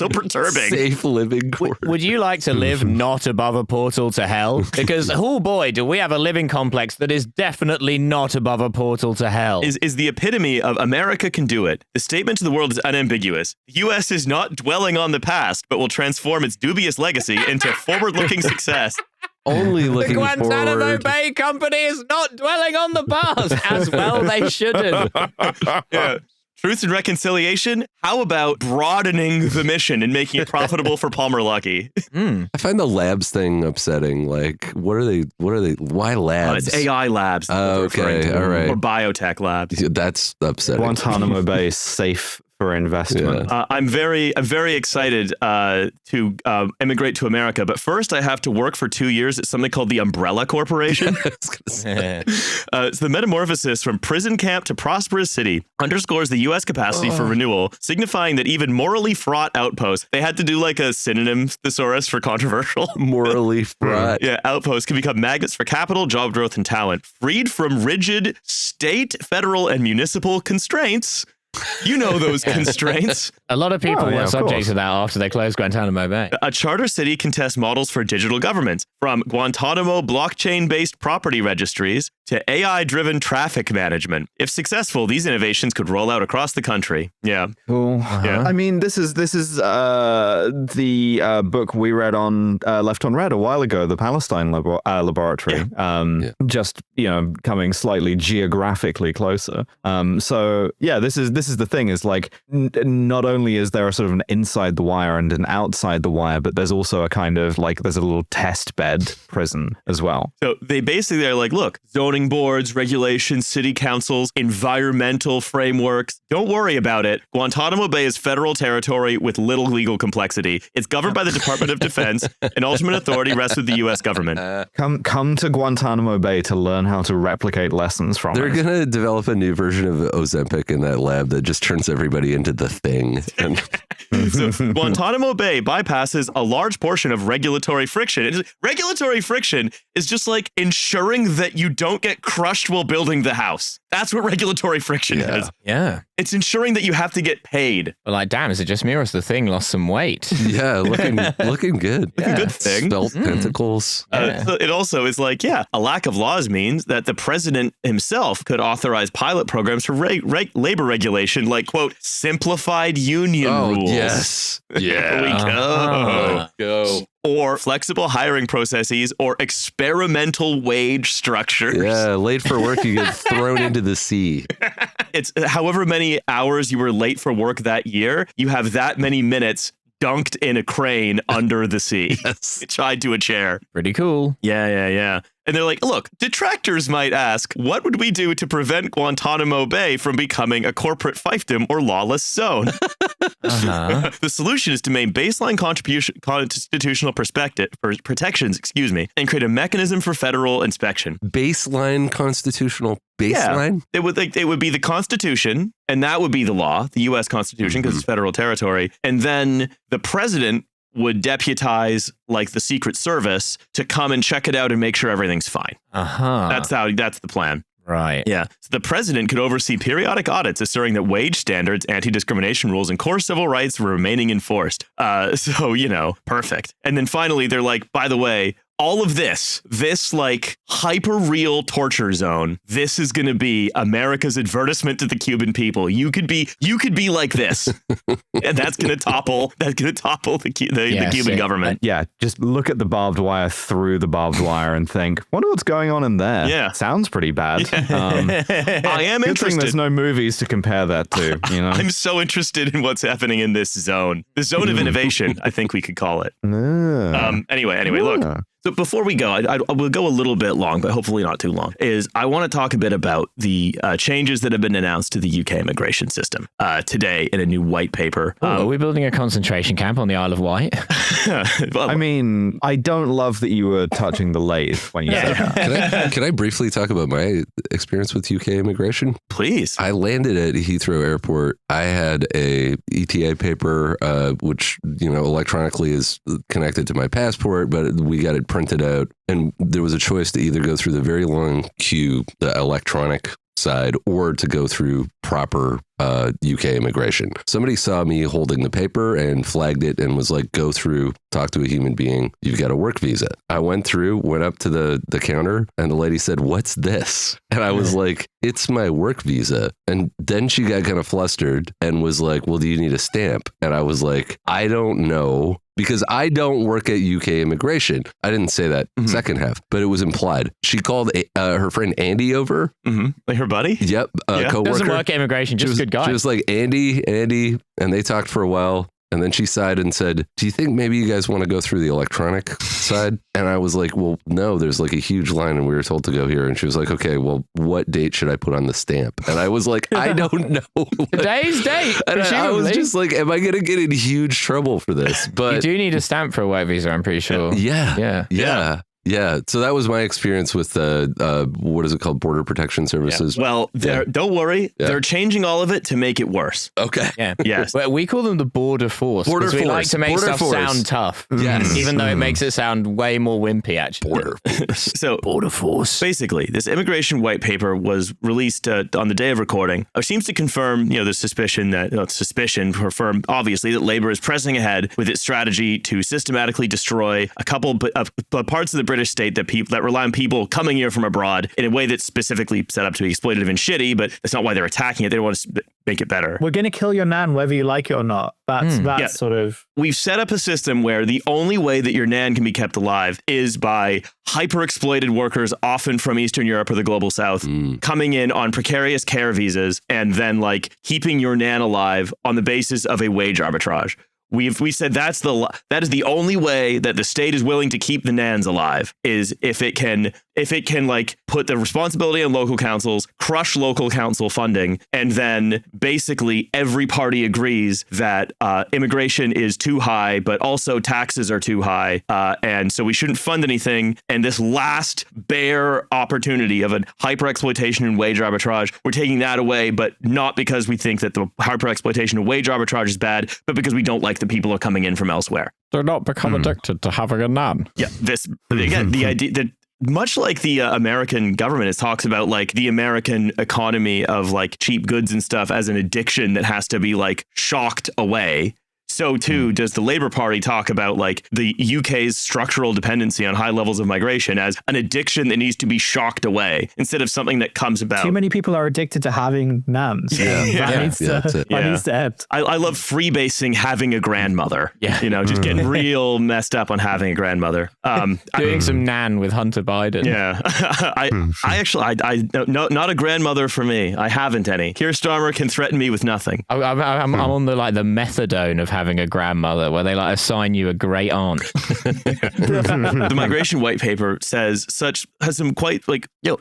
perturbing. Safe living quarters. Would you like to live not above a portal to hell? Because, oh boy, do we have a living complex that is definitely not above a portal to hell. Is the epitome of America can do it. The statement to the world is unambiguous. The U.S. is not dwelling on the past, but will transform its dubious legacy into forward-looking success. Only looking The Guantanamo forward. Bay Company is not dwelling on the past. As well they shouldn't. Yeah. Truth and reconciliation? How about broadening the mission and making it profitable for Palmer Luckey? I find the labs thing upsetting. Like, what are they? Why labs? It's AI labs. Okay, all right. Or biotech labs. That's upsetting. Guantanamo Bay is safe for investment. I'm very excited to immigrate to America, but first I have to work for 2 years at something called the Umbrella Corporation. So the metamorphosis from prison camp to prosperous city underscores the U.S. capacity for renewal, signifying that even morally fraught outposts, they had to do like a synonym thesaurus for controversial. Morally fraught. Yeah, outposts can become magnets for capital, job growth, and talent, freed from rigid state, federal, and municipal constraints. You know those constraints. A lot of people yeah, were of subject course. to that after they closed Guantanamo Bay. A charter city can test models for digital governments, from Guantanamo blockchain-based property registries to AI-driven traffic management. If successful, these innovations could roll out across the country. Yeah. Cool. Yeah. I mean, this is the book we read on Left on Red a while ago, the Palestine laboratory. Just coming slightly geographically closer. So yeah, this is this is the thing, is like, not only is there a sort of an inside the wire and an outside the wire, but there's also a kind of like, there's a little test bed prison as well. So they basically are like, look, zoning boards, regulations, city councils, environmental frameworks. Don't worry about it. Guantanamo Bay is federal territory with little legal complexity. It's governed by the Department of Defense, and ultimate authority rests with the U.S. government. Come to Guantanamo Bay to learn how to replicate lessons from They're it. going to develop a new version of Ozempic in that lab that just turns everybody into the thing. And So Guantanamo Bay bypasses a large portion of regulatory friction. Regulatory friction is just like ensuring that you don't get crushed while building the house. That's what regulatory friction is. Yeah. It's ensuring that you have to get paid. But like, damn, is it just me or has the thing lost some weight? yeah, looking good. A good thing. Spelt tentacles. So it also is like, a lack of laws means that the president himself could authorize pilot programs for labor regulation, like, quote, simplified union rules. Yes. There we go. Go. Or flexible hiring processes or experimental wage structures. Yeah, late for work, you get thrown into the sea. It's however many hours you were late for work that year, you have that many minutes dunked in a crane under the sea, tied to a chair. Pretty cool. Yeah. And they're like, look, detractors might ask, what would we do to prevent Guantanamo Bay from becoming a corporate fiefdom or lawless zone? The solution is to maintain baseline constitutional protections, and create a mechanism for federal inspection. Baseline constitutional baseline? Yeah. It would be the Constitution, and that would be the law, the U.S. Constitution, because it's federal territory. And then the president would deputize like the Secret Service to come and check it out and make sure everything's fine. That's the plan. Right. Yeah. So the president could oversee periodic audits assuring that wage standards, anti-discrimination rules, and core civil rights were remaining enforced. So, perfect. And then finally, they're like, by the way, all of this like hyper real torture zone, this is going to be America's advertisement to the Cuban people. You could be like this, and that's going to topple the Cuban government. Yeah, just look at the barbed wire through the barbed wire and think, wonder what's going on in there. Yeah, sounds pretty bad. I am good interested. Thing there's no movies to compare that to. You know, I'm so interested in what's happening in this zone, the zone of innovation. I think we could call it. Anyway, look. So before we go, I will go a little bit long, but hopefully not too long, I want to talk a bit about the changes that have been announced to the UK immigration system today in a new white paper. Are we building a concentration camp on the Isle of Wight? Well, I mean, I don't love that you were touching the lathe when you said that. Can I briefly talk about my experience with UK immigration? Please. I landed at Heathrow Airport. I had a ETA paper, which, electronically is connected to my passport, but we got it printed out, and there was a choice to either go through the very long queue, the electronic side, or to go through proper UK immigration. Somebody saw me holding the paper and flagged it and was like, go through, talk to a human being. You've got a work visa. I went up to the counter, and the lady said, what's this? And I was like, it's my work visa. And then she got kind of flustered and was like, well, do you need a stamp? And I was like, I don't know, because I don't work at UK immigration. I didn't say that second half, but it was implied. She called her friend Andy over. Like her buddy? Yep. Co-worker. Doesn't work at immigration, just a good guy. She was like, Andy, and they talked for a while. And then she sighed and said, do you think maybe you guys want to go through the electronic side? And I was like, well, no, there's like a huge line and we were told to go here. And she was like, okay, well, what date should I put on the stamp? And I was like, I don't know. Today's date. And I was just like, am I going to get in huge trouble for this? But you do need a stamp for a work visa, I'm pretty sure. Yeah. So that was my experience with what is it called? Border Protection Services. Yeah. Well, don't worry. Yeah. They're changing all of it to make it worse. Okay. Yeah. Yes. Well, we call them the Border Force. Because we like to make stuff sound tough. Yes. Even though it makes it sound way more wimpy, actually. Border Force. So, Border Force. Basically, this immigration white paper was released on the day of recording. It seems to confirm, the suspicion obviously, that Labour is pressing ahead with its strategy to systematically destroy a couple of parts of the British state that rely on people coming here from abroad in a way that's specifically set up to be exploitative and shitty, but that's not why they're attacking it. They don't want to make it better. We're going to kill your nan whether you like it or not. That's sort of... We've set up a system where the only way that your nan can be kept alive is by hyper-exploited workers, often from Eastern Europe or the Global South, coming in on precarious care visas and then like keeping your nan alive on the basis of a wage arbitrage. We said that is the only way that the state is willing to keep the nans alive, is if it can like put the responsibility on local councils, crush local council funding, and then basically every party agrees that immigration is too high, but also taxes are too high, and so we shouldn't fund anything. And this last bare opportunity of a hyper exploitation and wage arbitrage, we're taking that away, but not because we think that the hyper exploitation and wage arbitrage is bad, but because we don't like the people who are coming in from elsewhere. They're not become addicted to having a nan. Yeah, this again, the idea that much like the American government, it talks about like the American economy of like cheap goods and stuff as an addiction that has to be like shocked away. So too does the Labour Party talk about like the UK's structural dependency on high levels of migration as an addiction that needs to be shocked away instead of something that comes about. Too many people are addicted to having nans. That needs to end. I love freebasing having a grandmother. Yeah. You know, just getting real messed up on having a grandmother. Doing some nan with Hunter Biden. Yeah. I actually not a grandmother for me. I haven't any. Keir Starmer can threaten me with nothing. I'm on the methadone of having a grandmother, where they like assign you a great aunt. The migration white paper has some quite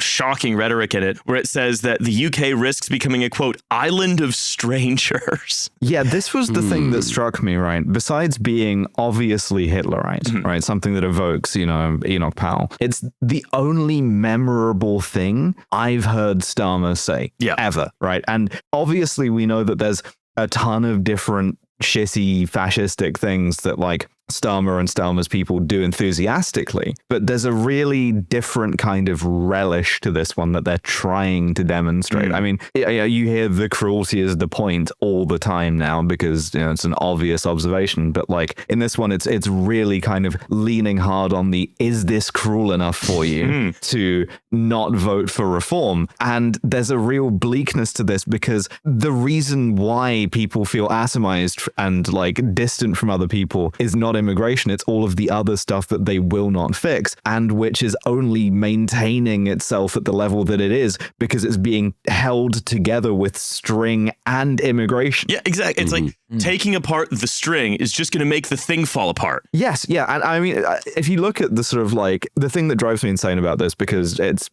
shocking rhetoric in it, where it says that the UK risks becoming a quote island of strangers. Yeah, this was the thing that struck me, right? Besides being obviously Hitlerite, right? Something that evokes, Enoch Powell. It's the only memorable thing I've heard Starmer say ever, right? And obviously we know that there's a ton of different shitty fascistic things that like Starmer and Starmer's people do enthusiastically, but there's a really different kind of relish to this one that they're trying to demonstrate. I mean, you hear the cruelty is the point all the time now because it's an obvious observation, but like in this one, it's really kind of leaning hard on the is this cruel enough for you to not vote for reform? And there's a real bleakness to this because the reason why people feel atomized and like distant from other people is not immigration, it's all of the other stuff that they will not fix, and which is only maintaining itself at the level that it is because it's being held together with string and immigration. Yeah, exactly. It's like taking apart the string is just going to make the thing fall apart. Yes, yeah. And I mean, if you look at the sort of like the thing that drives me insane about this, because it's,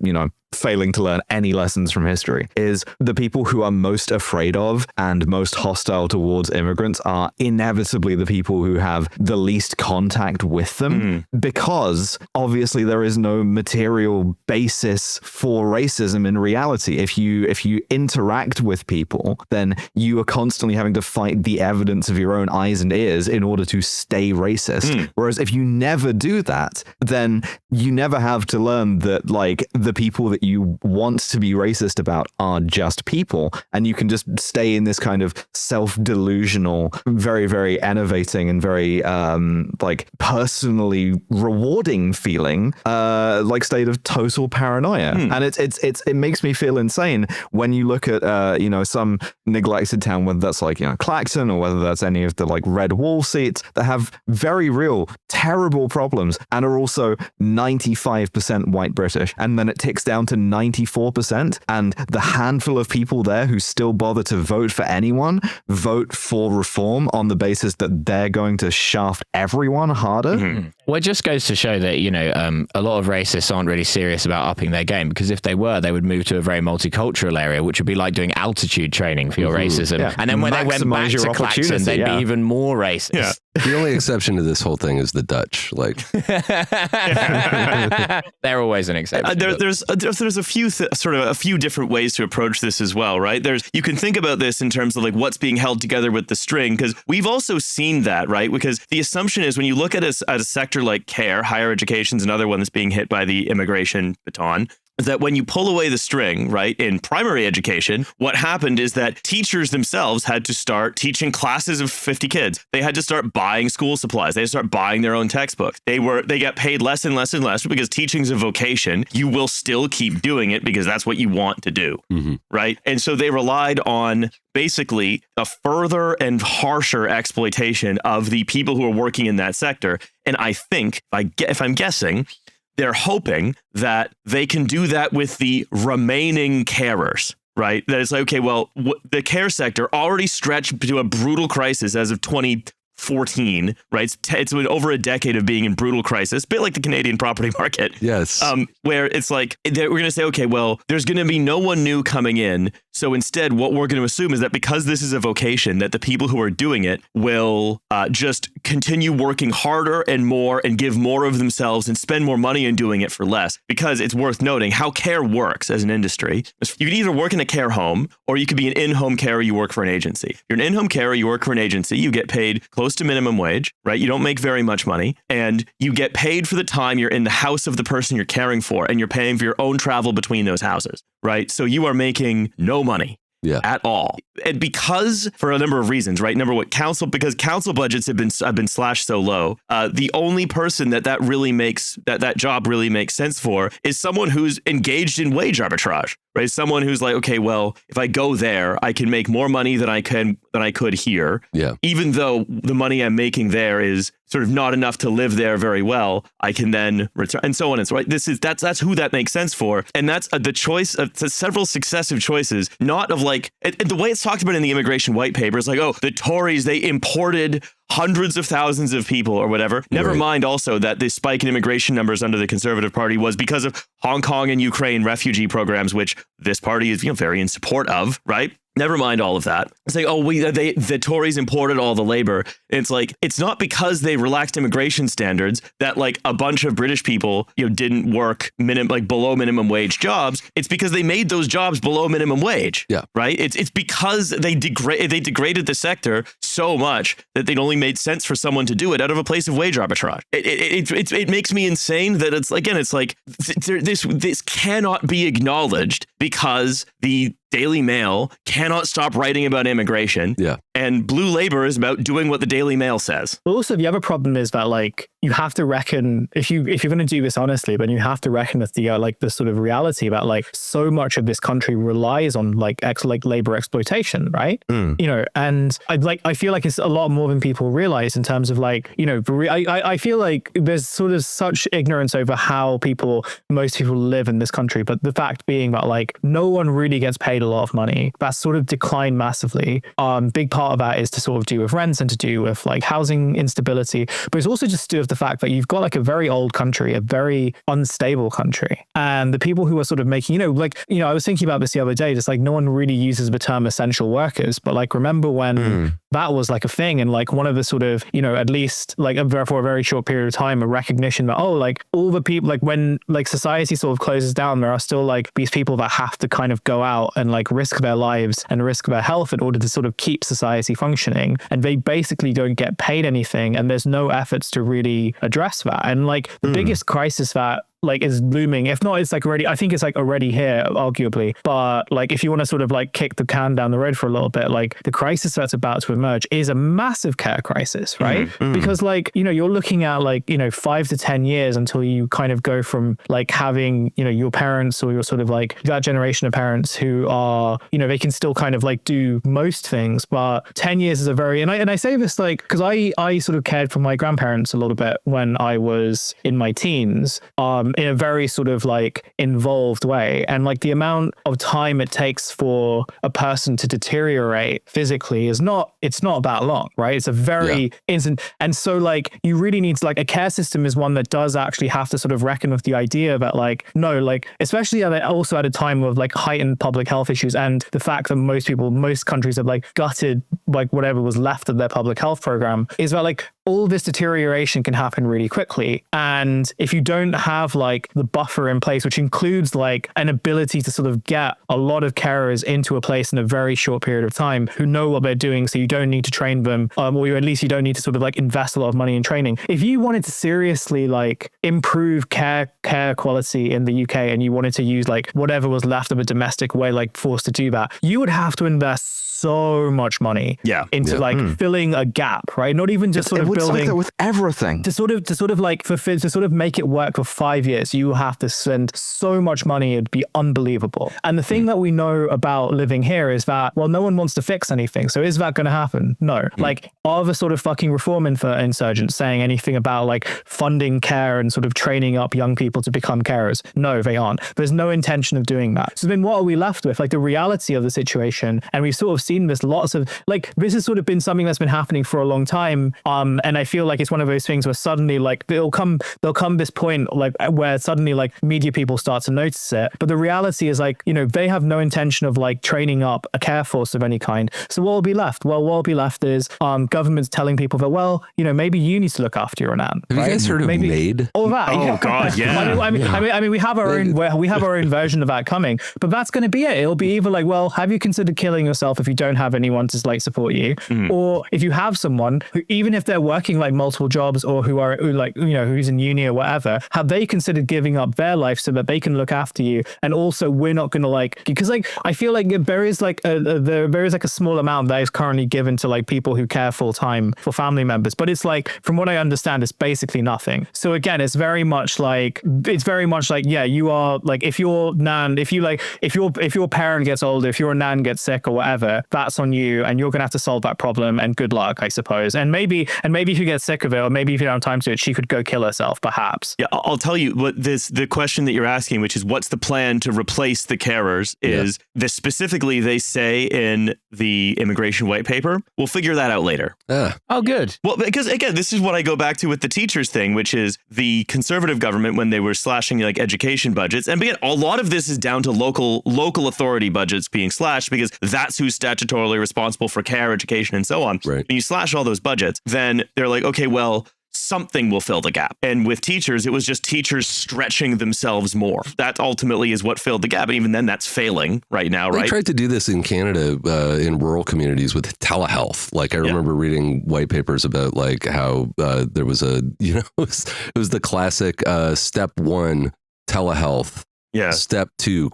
failing to learn any lessons from history, is the people who are most afraid of and most hostile towards immigrants are inevitably the people who have the least contact with them, because obviously there is no material basis for racism in reality. If you interact with people, then you are constantly having to fight the evidence of your own eyes and ears in order to stay racist. Whereas if you never do that, then you never have to learn that like the people that you want to be racist about are just people, and you can just stay in this kind of self-delusional, very, very enervating and very like personally rewarding feeling like state of total paranoia. And it makes me feel insane when you look at some neglected town, whether that's like Clacton or whether that's any of the like red wall seats that have very real terrible problems and are also 95% white British, and then it ticks down to 94%, and the handful of people there who still bother to vote for anyone vote for reform on the basis that they're going to shaft everyone harder. Well, it just goes to show that a lot of racists aren't really serious about upping their game, because if they were, they would move to a very multicultural area, which would be like doing altitude training for your racism. Yeah. And then when they went back to Clacton, they'd be even more racist. Yeah. The only exception to this whole thing is the Dutch. Like, they're always an exception. There's a few different ways to approach this as well, right? You can think about this in terms of like what's being held together with the string, because we've also seen that, right? Because the assumption is when you look at a sector like care, higher education is another one that's being hit by the immigration baton. is that when you pull away the string, right, in primary education, what happened is that teachers themselves had to start teaching classes of 50 kids. They had to start buying school supplies. They had to start buying their own textbooks. They got paid less and less and less because teaching's a vocation. You will still keep doing it because that's what you want to do, right? And so they relied on basically a further and harsher exploitation of the people who are working in that sector. And I think, if I'm guessing, they're hoping that they can do that with the remaining carers, right? That it's like, okay, well, the care sector already stretched to a brutal crisis as of 2014, right? It's been over a decade of being in brutal crisis, a bit like the Canadian property market. Yes. Where it's like, we're going to say, okay, well, there's going to be no one new coming in. So instead, what we're going to assume is that because this is a vocation, that the people who are doing it will just continue working harder and more and give more of themselves and spend more money in doing it for less. Because it's worth noting how care works as an industry. You can either work in a care home or you could be an in-home carer, you work for an agency. If you're an in-home carer, you work for an agency, you get paid close to minimum wage, right? You don't make very much money and you get paid for the time you're in the house of the person you're caring for and you're paying for your own travel between those houses, right? So you are making no money at all. And because for a number of reasons, right? Number one, because council budgets have been slashed so low, the only person that really makes that job really makes sense for is someone who's engaged in wage arbitrage, right? Someone who's like, okay, well, if I go there, I can make more money than I could here. Yeah. Even though the money I'm making there is sort of not enough to live there very well, I can then return and so on and so on. That's who that makes sense for. And that's the choice of several successive choices, not of like the way it's talked about in the immigration white paper is like, oh, the Tories, they imported hundreds of thousands of people or whatever. Never mind also that the spike in immigration numbers under the Conservative Party was because of Hong Kong and Ukraine refugee programs, which this party is very in support of, right? Never mind all of that. It's like, oh, the Tories imported all the labor. And it's like, it's not because they relaxed immigration standards that like a bunch of British people, didn't work below minimum wage jobs. It's because they made those jobs below minimum wage. Yeah. Right. It's because they degraded the sector so much that it only made sense for someone to do it out of a place of wage arbitrage. It makes me insane that it's like this cannot be acknowledged because the Daily Mail cannot stop writing about immigration. Yeah. And blue labor is about doing what the Daily Mail says. But also the other problem is that like you have to reckon if you're going to do this honestly, then you have to reckon with the sort of reality about like so much of this country relies on like labor exploitation, right? And I feel like it's a lot more than people realize in terms of like, I feel like there's sort of such ignorance over how most people live in this country. But the fact being that like no one really gets paid a lot of money. That's sort of declined massively. Big part of that is to sort of do with rents and to do with like housing instability, but it's also just to do with the fact that you've got like a very old country, a very unstable country, and the people who are sort of making, I was thinking about this the other day, just like no one really uses the term essential workers, but like remember when that was like a thing and like one of the sort of, at least like for a very short period of time, a recognition that, oh, like all the people, like when like society sort of closes down, there are still like these people that have to kind of go out and like risk their lives and risk their health in order to sort of keep society functioning. And they basically don't get paid anything. And there's no efforts to really address that. And like the biggest crisis that like is looming, if not it's like already, I think it's like already here arguably, but like if you want to sort of like kick the can down the road for a little bit, like the crisis that's about to emerge is a massive care crisis, right? Because like you're looking at like 5 to 10 years until you kind of go from like having your parents or your sort of like that generation of parents who are they can still kind of like do most things, but 10 years is a very and I say this like because I sort of cared for my grandparents a little bit when I was in my teens in a very sort of like involved way. And like the amount of time it takes for a person to deteriorate physically it's not that long, right? It's a very instant. And so like you really need to like a care system is one that does actually have to sort of reckon with the idea that like, no, like especially also at a time of like heightened public health issues and the fact that most countries have like gutted like whatever was left of their public health program is that like all this deterioration can happen really quickly. And if you don't have like the buffer in place, which includes like an ability to sort of get a lot of carers into a place in a very short period of time who know what they're doing, so you don't need to train them, or at least you don't need to sort of like invest a lot of money in training. If you wanted to seriously like improve care quality in the UK, and you wanted to use like whatever was left of a domestic way like force to do that, you would have to invest so much money into like filling a gap, right? Not even just sort of building like with everything to sort of make it work for 5 years. You have to spend so much money; it'd be unbelievable. And the thing that we know about living here is that, well, no one wants to fix anything. So is that going to happen? No. Like, are the sort of fucking reform insurgents saying anything about like funding care and sort of training up young people to become carers? No, they aren't. There's no intention of doing that. So then what are we left with? Like the reality of the situation, and we've sort of seen this this has sort of been something that's been happening for a long time. And I feel like it's one of those things where suddenly like there'll come this point like where suddenly like media people start to notice it. But the reality is like, you know, they have no intention of like training up a care force of any kind. So what will be left? Well, what will be left is governments telling people that, well, you know, maybe you need to look after your nan. Have you guys heard of MAID? All that. Oh God, yeah. I mean, we have our own version of that coming, but that's going to be it. It'll be either like, well, have you considered killing yourself if you don't have anyone to like support you, or if you have someone who, even if they're working like multiple jobs or who like, you know, who's in uni or whatever, have they considered giving up their life so that they can look after you? And also, we're not going to like, because like I feel like there is like a small amount that is currently given to like people who care full time for family members, but it's like, from what I understand, it's basically nothing. So again, it's very much like yeah, you are like, if your parent gets older, if your nan gets sick or whatever, that's on you, and you're gonna have to solve that problem, and good luck, I suppose. And maybe if you get sick of it, or maybe if you don't have time to it, she could go kill herself, perhaps. Yeah, I'll tell you what the question that you're asking, which is what's the plan to replace the carers, is this specifically they say in the immigration white paper. We'll figure that out later. Oh, good. Well, because again, this is what I go back to with the teachers thing, which is the conservative government, when they were slashing like education budgets. And again, a lot of this is down to local authority budgets being slashed, because that's who's statutorily responsible for care, education, and so on. Right. When you slash all those budgets, then they're like, okay, well, something will fill the gap. And with teachers, it was just teachers stretching themselves more. That ultimately is what filled the gap. And even then, that's failing right now, right? They tried to do this in Canada in rural communities with telehealth. Like I remember reading white papers about like how there was it was the classic step 1 telehealth. Yeah. Step 2, ?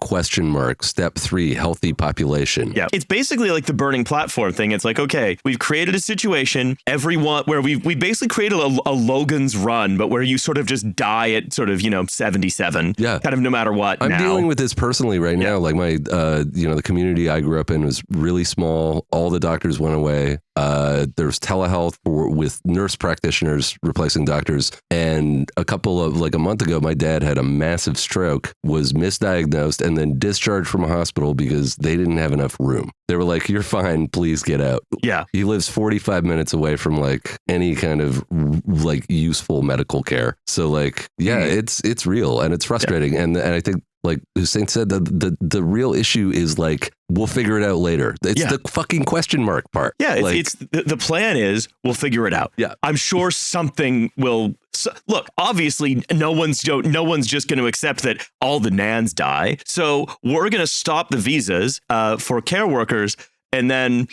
Step 3, healthy population. Yeah. It's basically like the burning platform thing. It's like, okay, we've created a situation, everyone, where we basically created a Logan's Run, but where you sort of just die at sort of, 77. Yeah. Kind of no matter what. I'm dealing with this personally right now. Like my, the community I grew up in was really small. All the doctors went away. There's telehealth with nurse practitioners replacing doctors. And a month ago, my dad had a massive stroke, was misdiagnosed, and then discharged from a hospital because they didn't have enough room. They were like, "You're fine, please get out." Yeah. He lives 45 minutes away from like any kind of like useful medical care. So like, yeah, it's real and it's frustrating. Yeah. And I think, like Hussein said, the real issue is like, we'll figure it out later. It's the fucking question mark part. Yeah, it's the plan is we'll figure it out. Yeah, I'm sure something will. Look, obviously, no one's just going to accept that all the nans die. So we're going to stop the visas for care workers, and then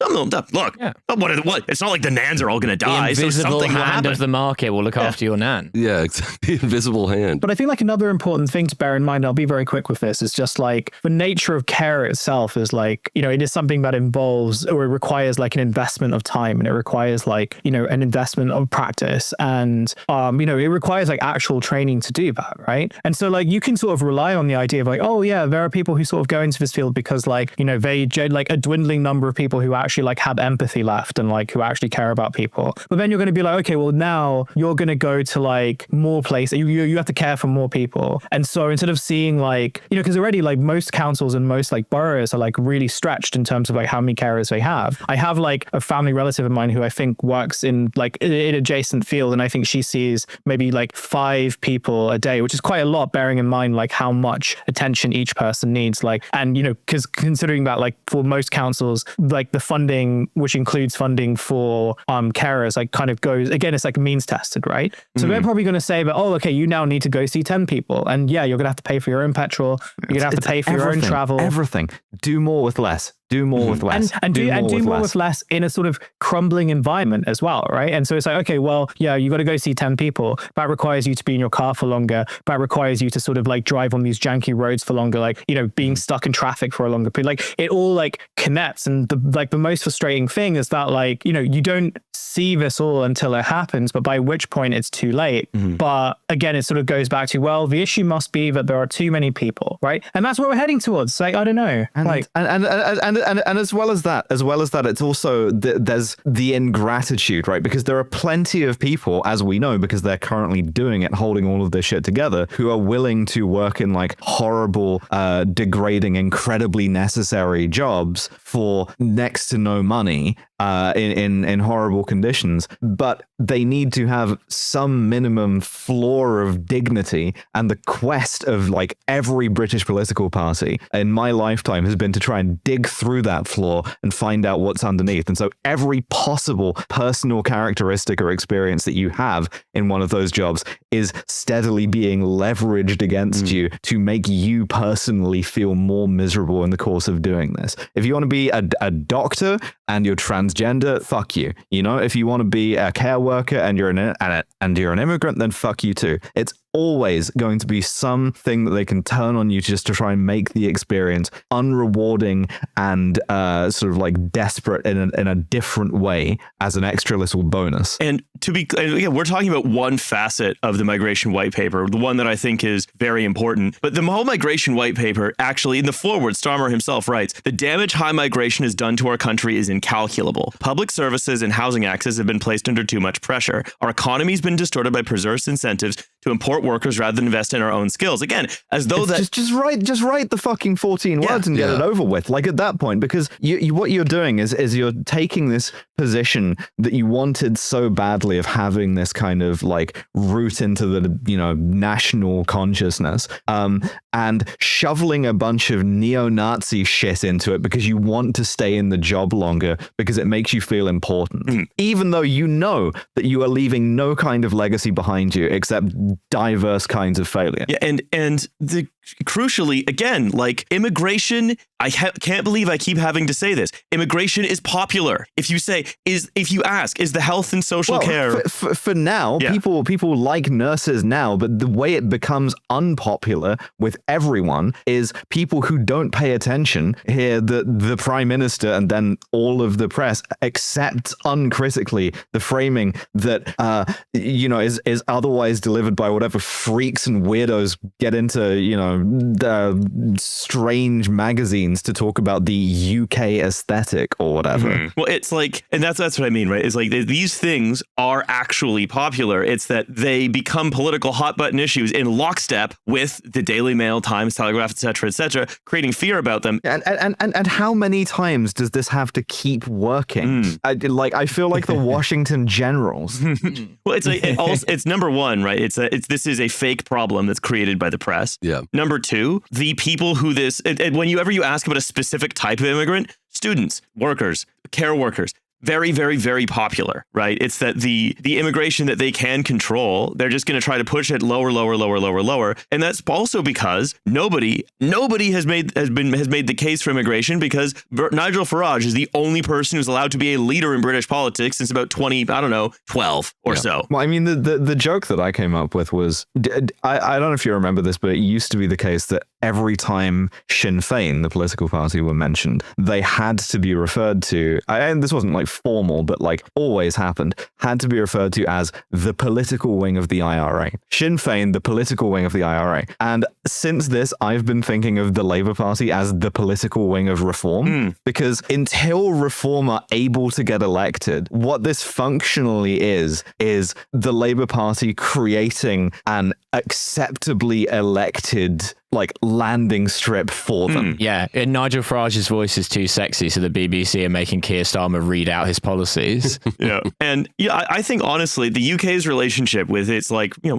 look, what? It's not like the nans are all going to die. The invisible so something hand of the market will look after your nan. Yeah, exactly. The invisible hand. But I think like another important thing to bear in mind, I'll be very quick with this, is just like the nature of care itself is like, it is something that involves, or it requires like an investment of time, and it requires like, an investment of practice, and, it requires like actual training to do that, right? And so like you can sort of rely on the idea of like, oh yeah, there are people who sort of go into this field because like, they like a dwindling number of people who actually like have empathy left and like who actually care about people. But then you're going to be like, okay, well now you're going to go to like more places. You have to care for more people. And so instead of seeing like, because already like most councils and most like boroughs are like really stretched in terms of like how many carers they have. I have like a family relative of mine who I think works in like an adjacent field, and I think she sees maybe like 5 people a day, which is quite a lot, bearing in mind like how much attention each person needs. Like, and because considering that like for most councils, like the funding, which includes funding for carers, like kind of goes, again, it's like means tested, right? So they're probably going to say, but, oh, okay, you now need to go see 10 people. And yeah, you're going to have to pay for your own petrol. You're going to have to pay for your own travel. Everything. Do more with less. Do more with less. And do more with less in a sort of crumbling environment as well, right? And so it's like, okay, well, yeah, you got to go see 10 people. That requires you to be in your car for longer. That requires you to sort of like drive on these janky roads for longer, like, you know, being stuck in traffic for a longer period. Like it all like connects. And the most frustrating thing is that, like, you know, you don't see this all until it happens, but by which point it's too late. But again, it sort of goes back to, well, the issue must be that there are too many people, right? And that's what we're heading towards. Like, I don't know. And as well as that, it's also there's the ingratitude, right? Because there are plenty of people, as we know, because they're currently doing it, holding all of this shit together, who are willing to work in like horrible, degrading, incredibly necessary jobs for next to no money, in horrible conditions, but they need to have some minimum floor of dignity. And the quest of like every British political party in my lifetime has been to try and dig through that floor and find out what's underneath. And so every possible personal characteristic or experience that you have in one of those jobs is steadily being leveraged against you to make you personally feel more miserable in the course of doing this. If you want to be a doctor and you're transgender, fuck you. You know, if you want to be a care worker and you're an immigrant, then fuck you too. It's always going to be something that they can turn on you just to try and make the experience unrewarding and sort of like desperate in a different way as an extra little bonus. And to be clear, we're talking about one facet of the migration white paper, the one that I think is very important. But the whole migration white paper, actually, in the foreword, Starmer himself writes, the damage high migration has done to our country is incalculable. Public services and housing access have been placed under too much pressure. Our economy has been distorted by perverse incentives to import workers rather than invest in our own skills. Again, as though that just write the fucking 14 words and get it over with. Like at that point, because you what you're doing is you're taking this position that you wanted so badly of having this kind of like root into the, you know, national consciousness, and shoveling a bunch of neo-Nazi shit into it because you want to stay in the job longer because it makes you feel important, even though you know that you are leaving no kind of legacy behind you except diverse kinds of failure. Yeah, and the crucially, again, like immigration, I can't believe I keep having to say this. Immigration is popular. If you ask, is the health and social care for now, people like nurses now, but the way it becomes unpopular with everyone is people who don't pay attention hear the prime minister and then all of the press accept uncritically the framing that is otherwise delivered by whatever freaks and weirdos get into, you know, the strange magazines to talk about the UK aesthetic or whatever. Well, it's like, and that's what I mean, right? It's like these things are actually popular. It's that they become political hot button issues in lockstep with the Daily Mail, Times, Telegraph, etc., creating fear about them. And how many times does this have to keep working? I feel like the Washington Generals. Well, it's like it's number one, right? This is a fake problem that's created by the press. Yeah. Number two, the people who whenever you ask about a specific type of immigrant, students, workers, care workers, very, very, very popular, right? It's that the immigration that they can control, they're just going to try to push it lower, and that's also because nobody has made the case for immigration because Nigel Farage is the only person who's allowed to be a leader in British politics since about 12 or so. Well, I mean, the joke that I came up with was, I don't know if you remember this, but it used to be the case that every time Sinn Féin, the political party, were mentioned, they had to be referred to, and this wasn't like formal, but like always happened, had to be referred to as the political wing of the IRA. Sinn Féin, the political wing of the IRA. And since this, I've been thinking of the Labour Party as the political wing of Reform, because until Reform are able to get elected, what this functionally is the Labour Party creating an acceptably elected like landing strip for them. Yeah, and Nigel Farage's voice is too sexy, so the BBC are making Keir Starmer read out his policies. Yeah. And I think honestly, the UK's relationship with its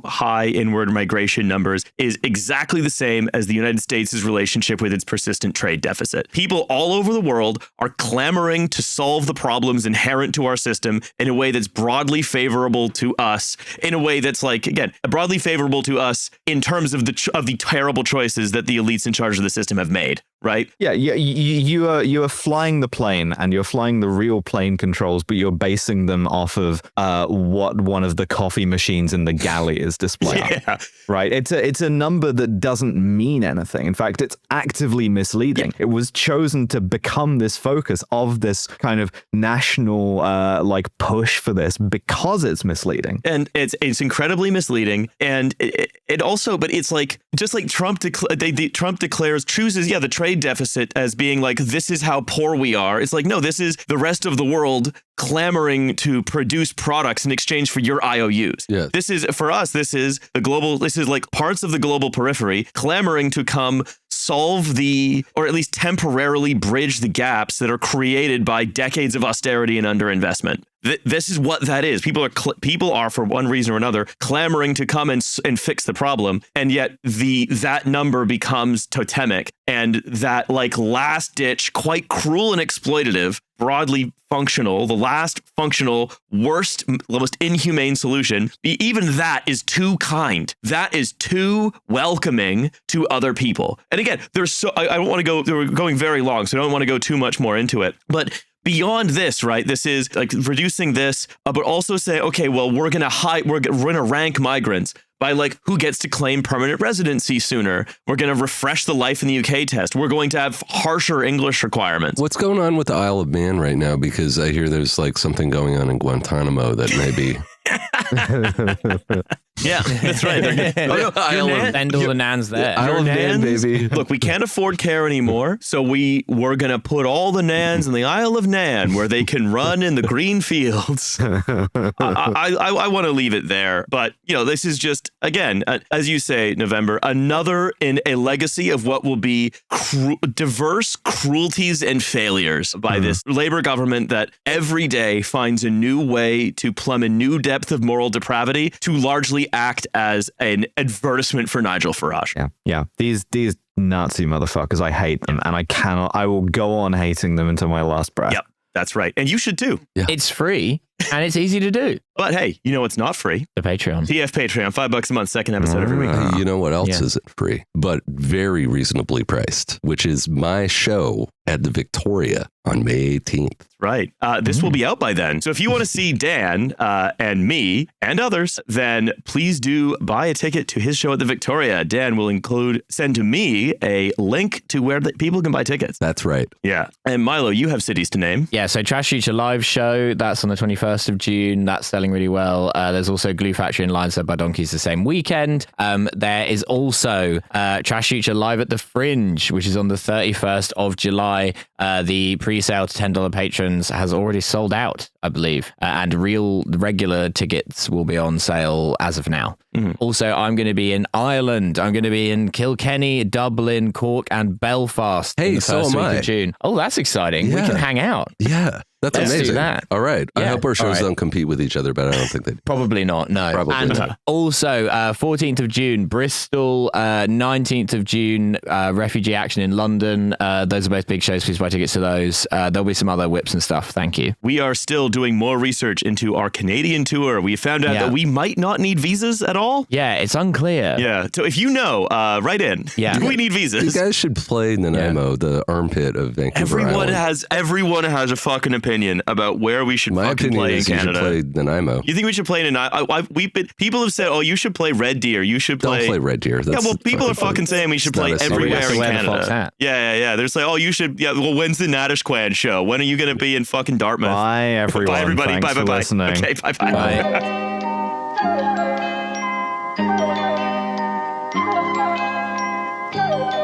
high inward migration numbers is exactly the same as the United States' relationship with its persistent trade deficit. People all over the world are clamoring to solve the problems inherent to our system in a way that's broadly favorable to us, in a way that's broadly favorable to us in terms of the terrible choices that the elites in charge of the system have made. Right? Yeah, you are flying the plane and you're flying the real plane controls, but you're basing them off of what one of the coffee machines in the galley is displaying. Yeah. Right? It's a number that doesn't mean anything. In fact, it's actively misleading. Yeah. It was chosen to become this focus of this kind of national push for this because it's misleading. And it's incredibly misleading. And it also, but it's like just like Trump chooses the trade deficit as being like, this is how poor we are. It's like, no, this is the rest of the world clamoring to produce products in exchange for your IOUs. Yeah. This is, for us, this is like parts of the global periphery clamoring to come solve or at least temporarily bridge the gaps that are created by decades of austerity and underinvestment. This is what that is. People are, for one reason or another, clamoring to come and fix the problem, and yet that number becomes totemic, and that last ditch, quite cruel and exploitative, broadly functional, the last functional, worst, most inhumane solution. Even that is too kind. That is too welcoming to other people. And again, I don't want to go. We're going very long, so I don't want to go too much more into it, but. Beyond this, right? This is reducing this, but also say, okay, well, we're gonna rank migrants by who gets to claim permanent residency sooner. We're gonna refresh the life in the UK test. We're going to have harsher English requirements. What's going on with the Isle of Man right now? Because I hear there's something going on in Guantanamo that maybe. Yeah, that's right. Send all the nans there. Isle of Man, baby. Look, we can't afford care anymore, so we're gonna put all the nans in the Isle of Nan, where they can run in the green fields. I want to leave it there, but this is just again, as you say, November, another in a legacy of what will be diverse cruelties and failures by this Labour government that every day finds a new way to plumb a new depth of moral depravity to largely act as an advertisement for Nigel Farage. Yeah. These Nazi motherfuckers, I hate them, and I will go on hating them until my last breath. Yep, that's right. And you should too. Yeah. It's free and it's easy to do. But hey, it's not free. The Patreon. TF Patreon, $5 a month, second episode every week. You know what else isn't free, but very reasonably priced, which is my show at the Victoria on May 18th. That's right. This will be out by then. So if you want to see Dan and me and others, then please do buy a ticket to his show at the Victoria. Dan will send to me a link to where people can buy tickets. That's right. Yeah. And Milo, you have cities to name. Yeah, so Trash Future live show, that's on the 21st of June. That's selling really well. There's also Glue Factory and Lions Said by Donkeys the same weekend. There is also Trash Future live at the Fringe, which is on the 31st of July. The pre-sale to $10 patrons has already sold out, I believe, and regular tickets will be on sale as of now. Mm-hmm. Also, I'm going to be in Ireland. I'm going to be in Kilkenny, Dublin, Cork, and Belfast. Hey, in the first so am week I. of June. Oh, that's exciting. Yeah. We can hang out. Yeah. That's Let's amazing. do that. All right. I Yeah. hope our shows All right. don't compete with each other, but I don't think they do. Probably not, no. Probably and not. also, 14th of June, Bristol, 19th of June, Refugee Action in London. Those are both big shows. Please buy tickets to those. There'll be some other whips and stuff. Thank you. We are still doing more research into our Canadian tour. We found out that we might not need visas at all. Yeah, it's unclear. Yeah. So if you know, write in. Yeah. Do we need You visas? guys should play Nanaimo, the armpit of Vancouver Everyone Island. has a fucking opinion about where we should My fucking opinion play in is you should Canada. play Nanaimo. You think we should play Nanaimo? People have said, "Oh, you should play Red Deer. You should play." Don't play Red Deer. Yeah, well, people are fucking saying we should It's play not a everywhere serious- in Wear the fox Canada. hat. Yeah. There's like, oh, you should. Yeah, well, when's the Natashquan show? When are you going to be in fucking Dartmouth? Bye, everyone. Bye, everybody. Thanks Bye, for bye, listening. Okay, bye, bye. Bye.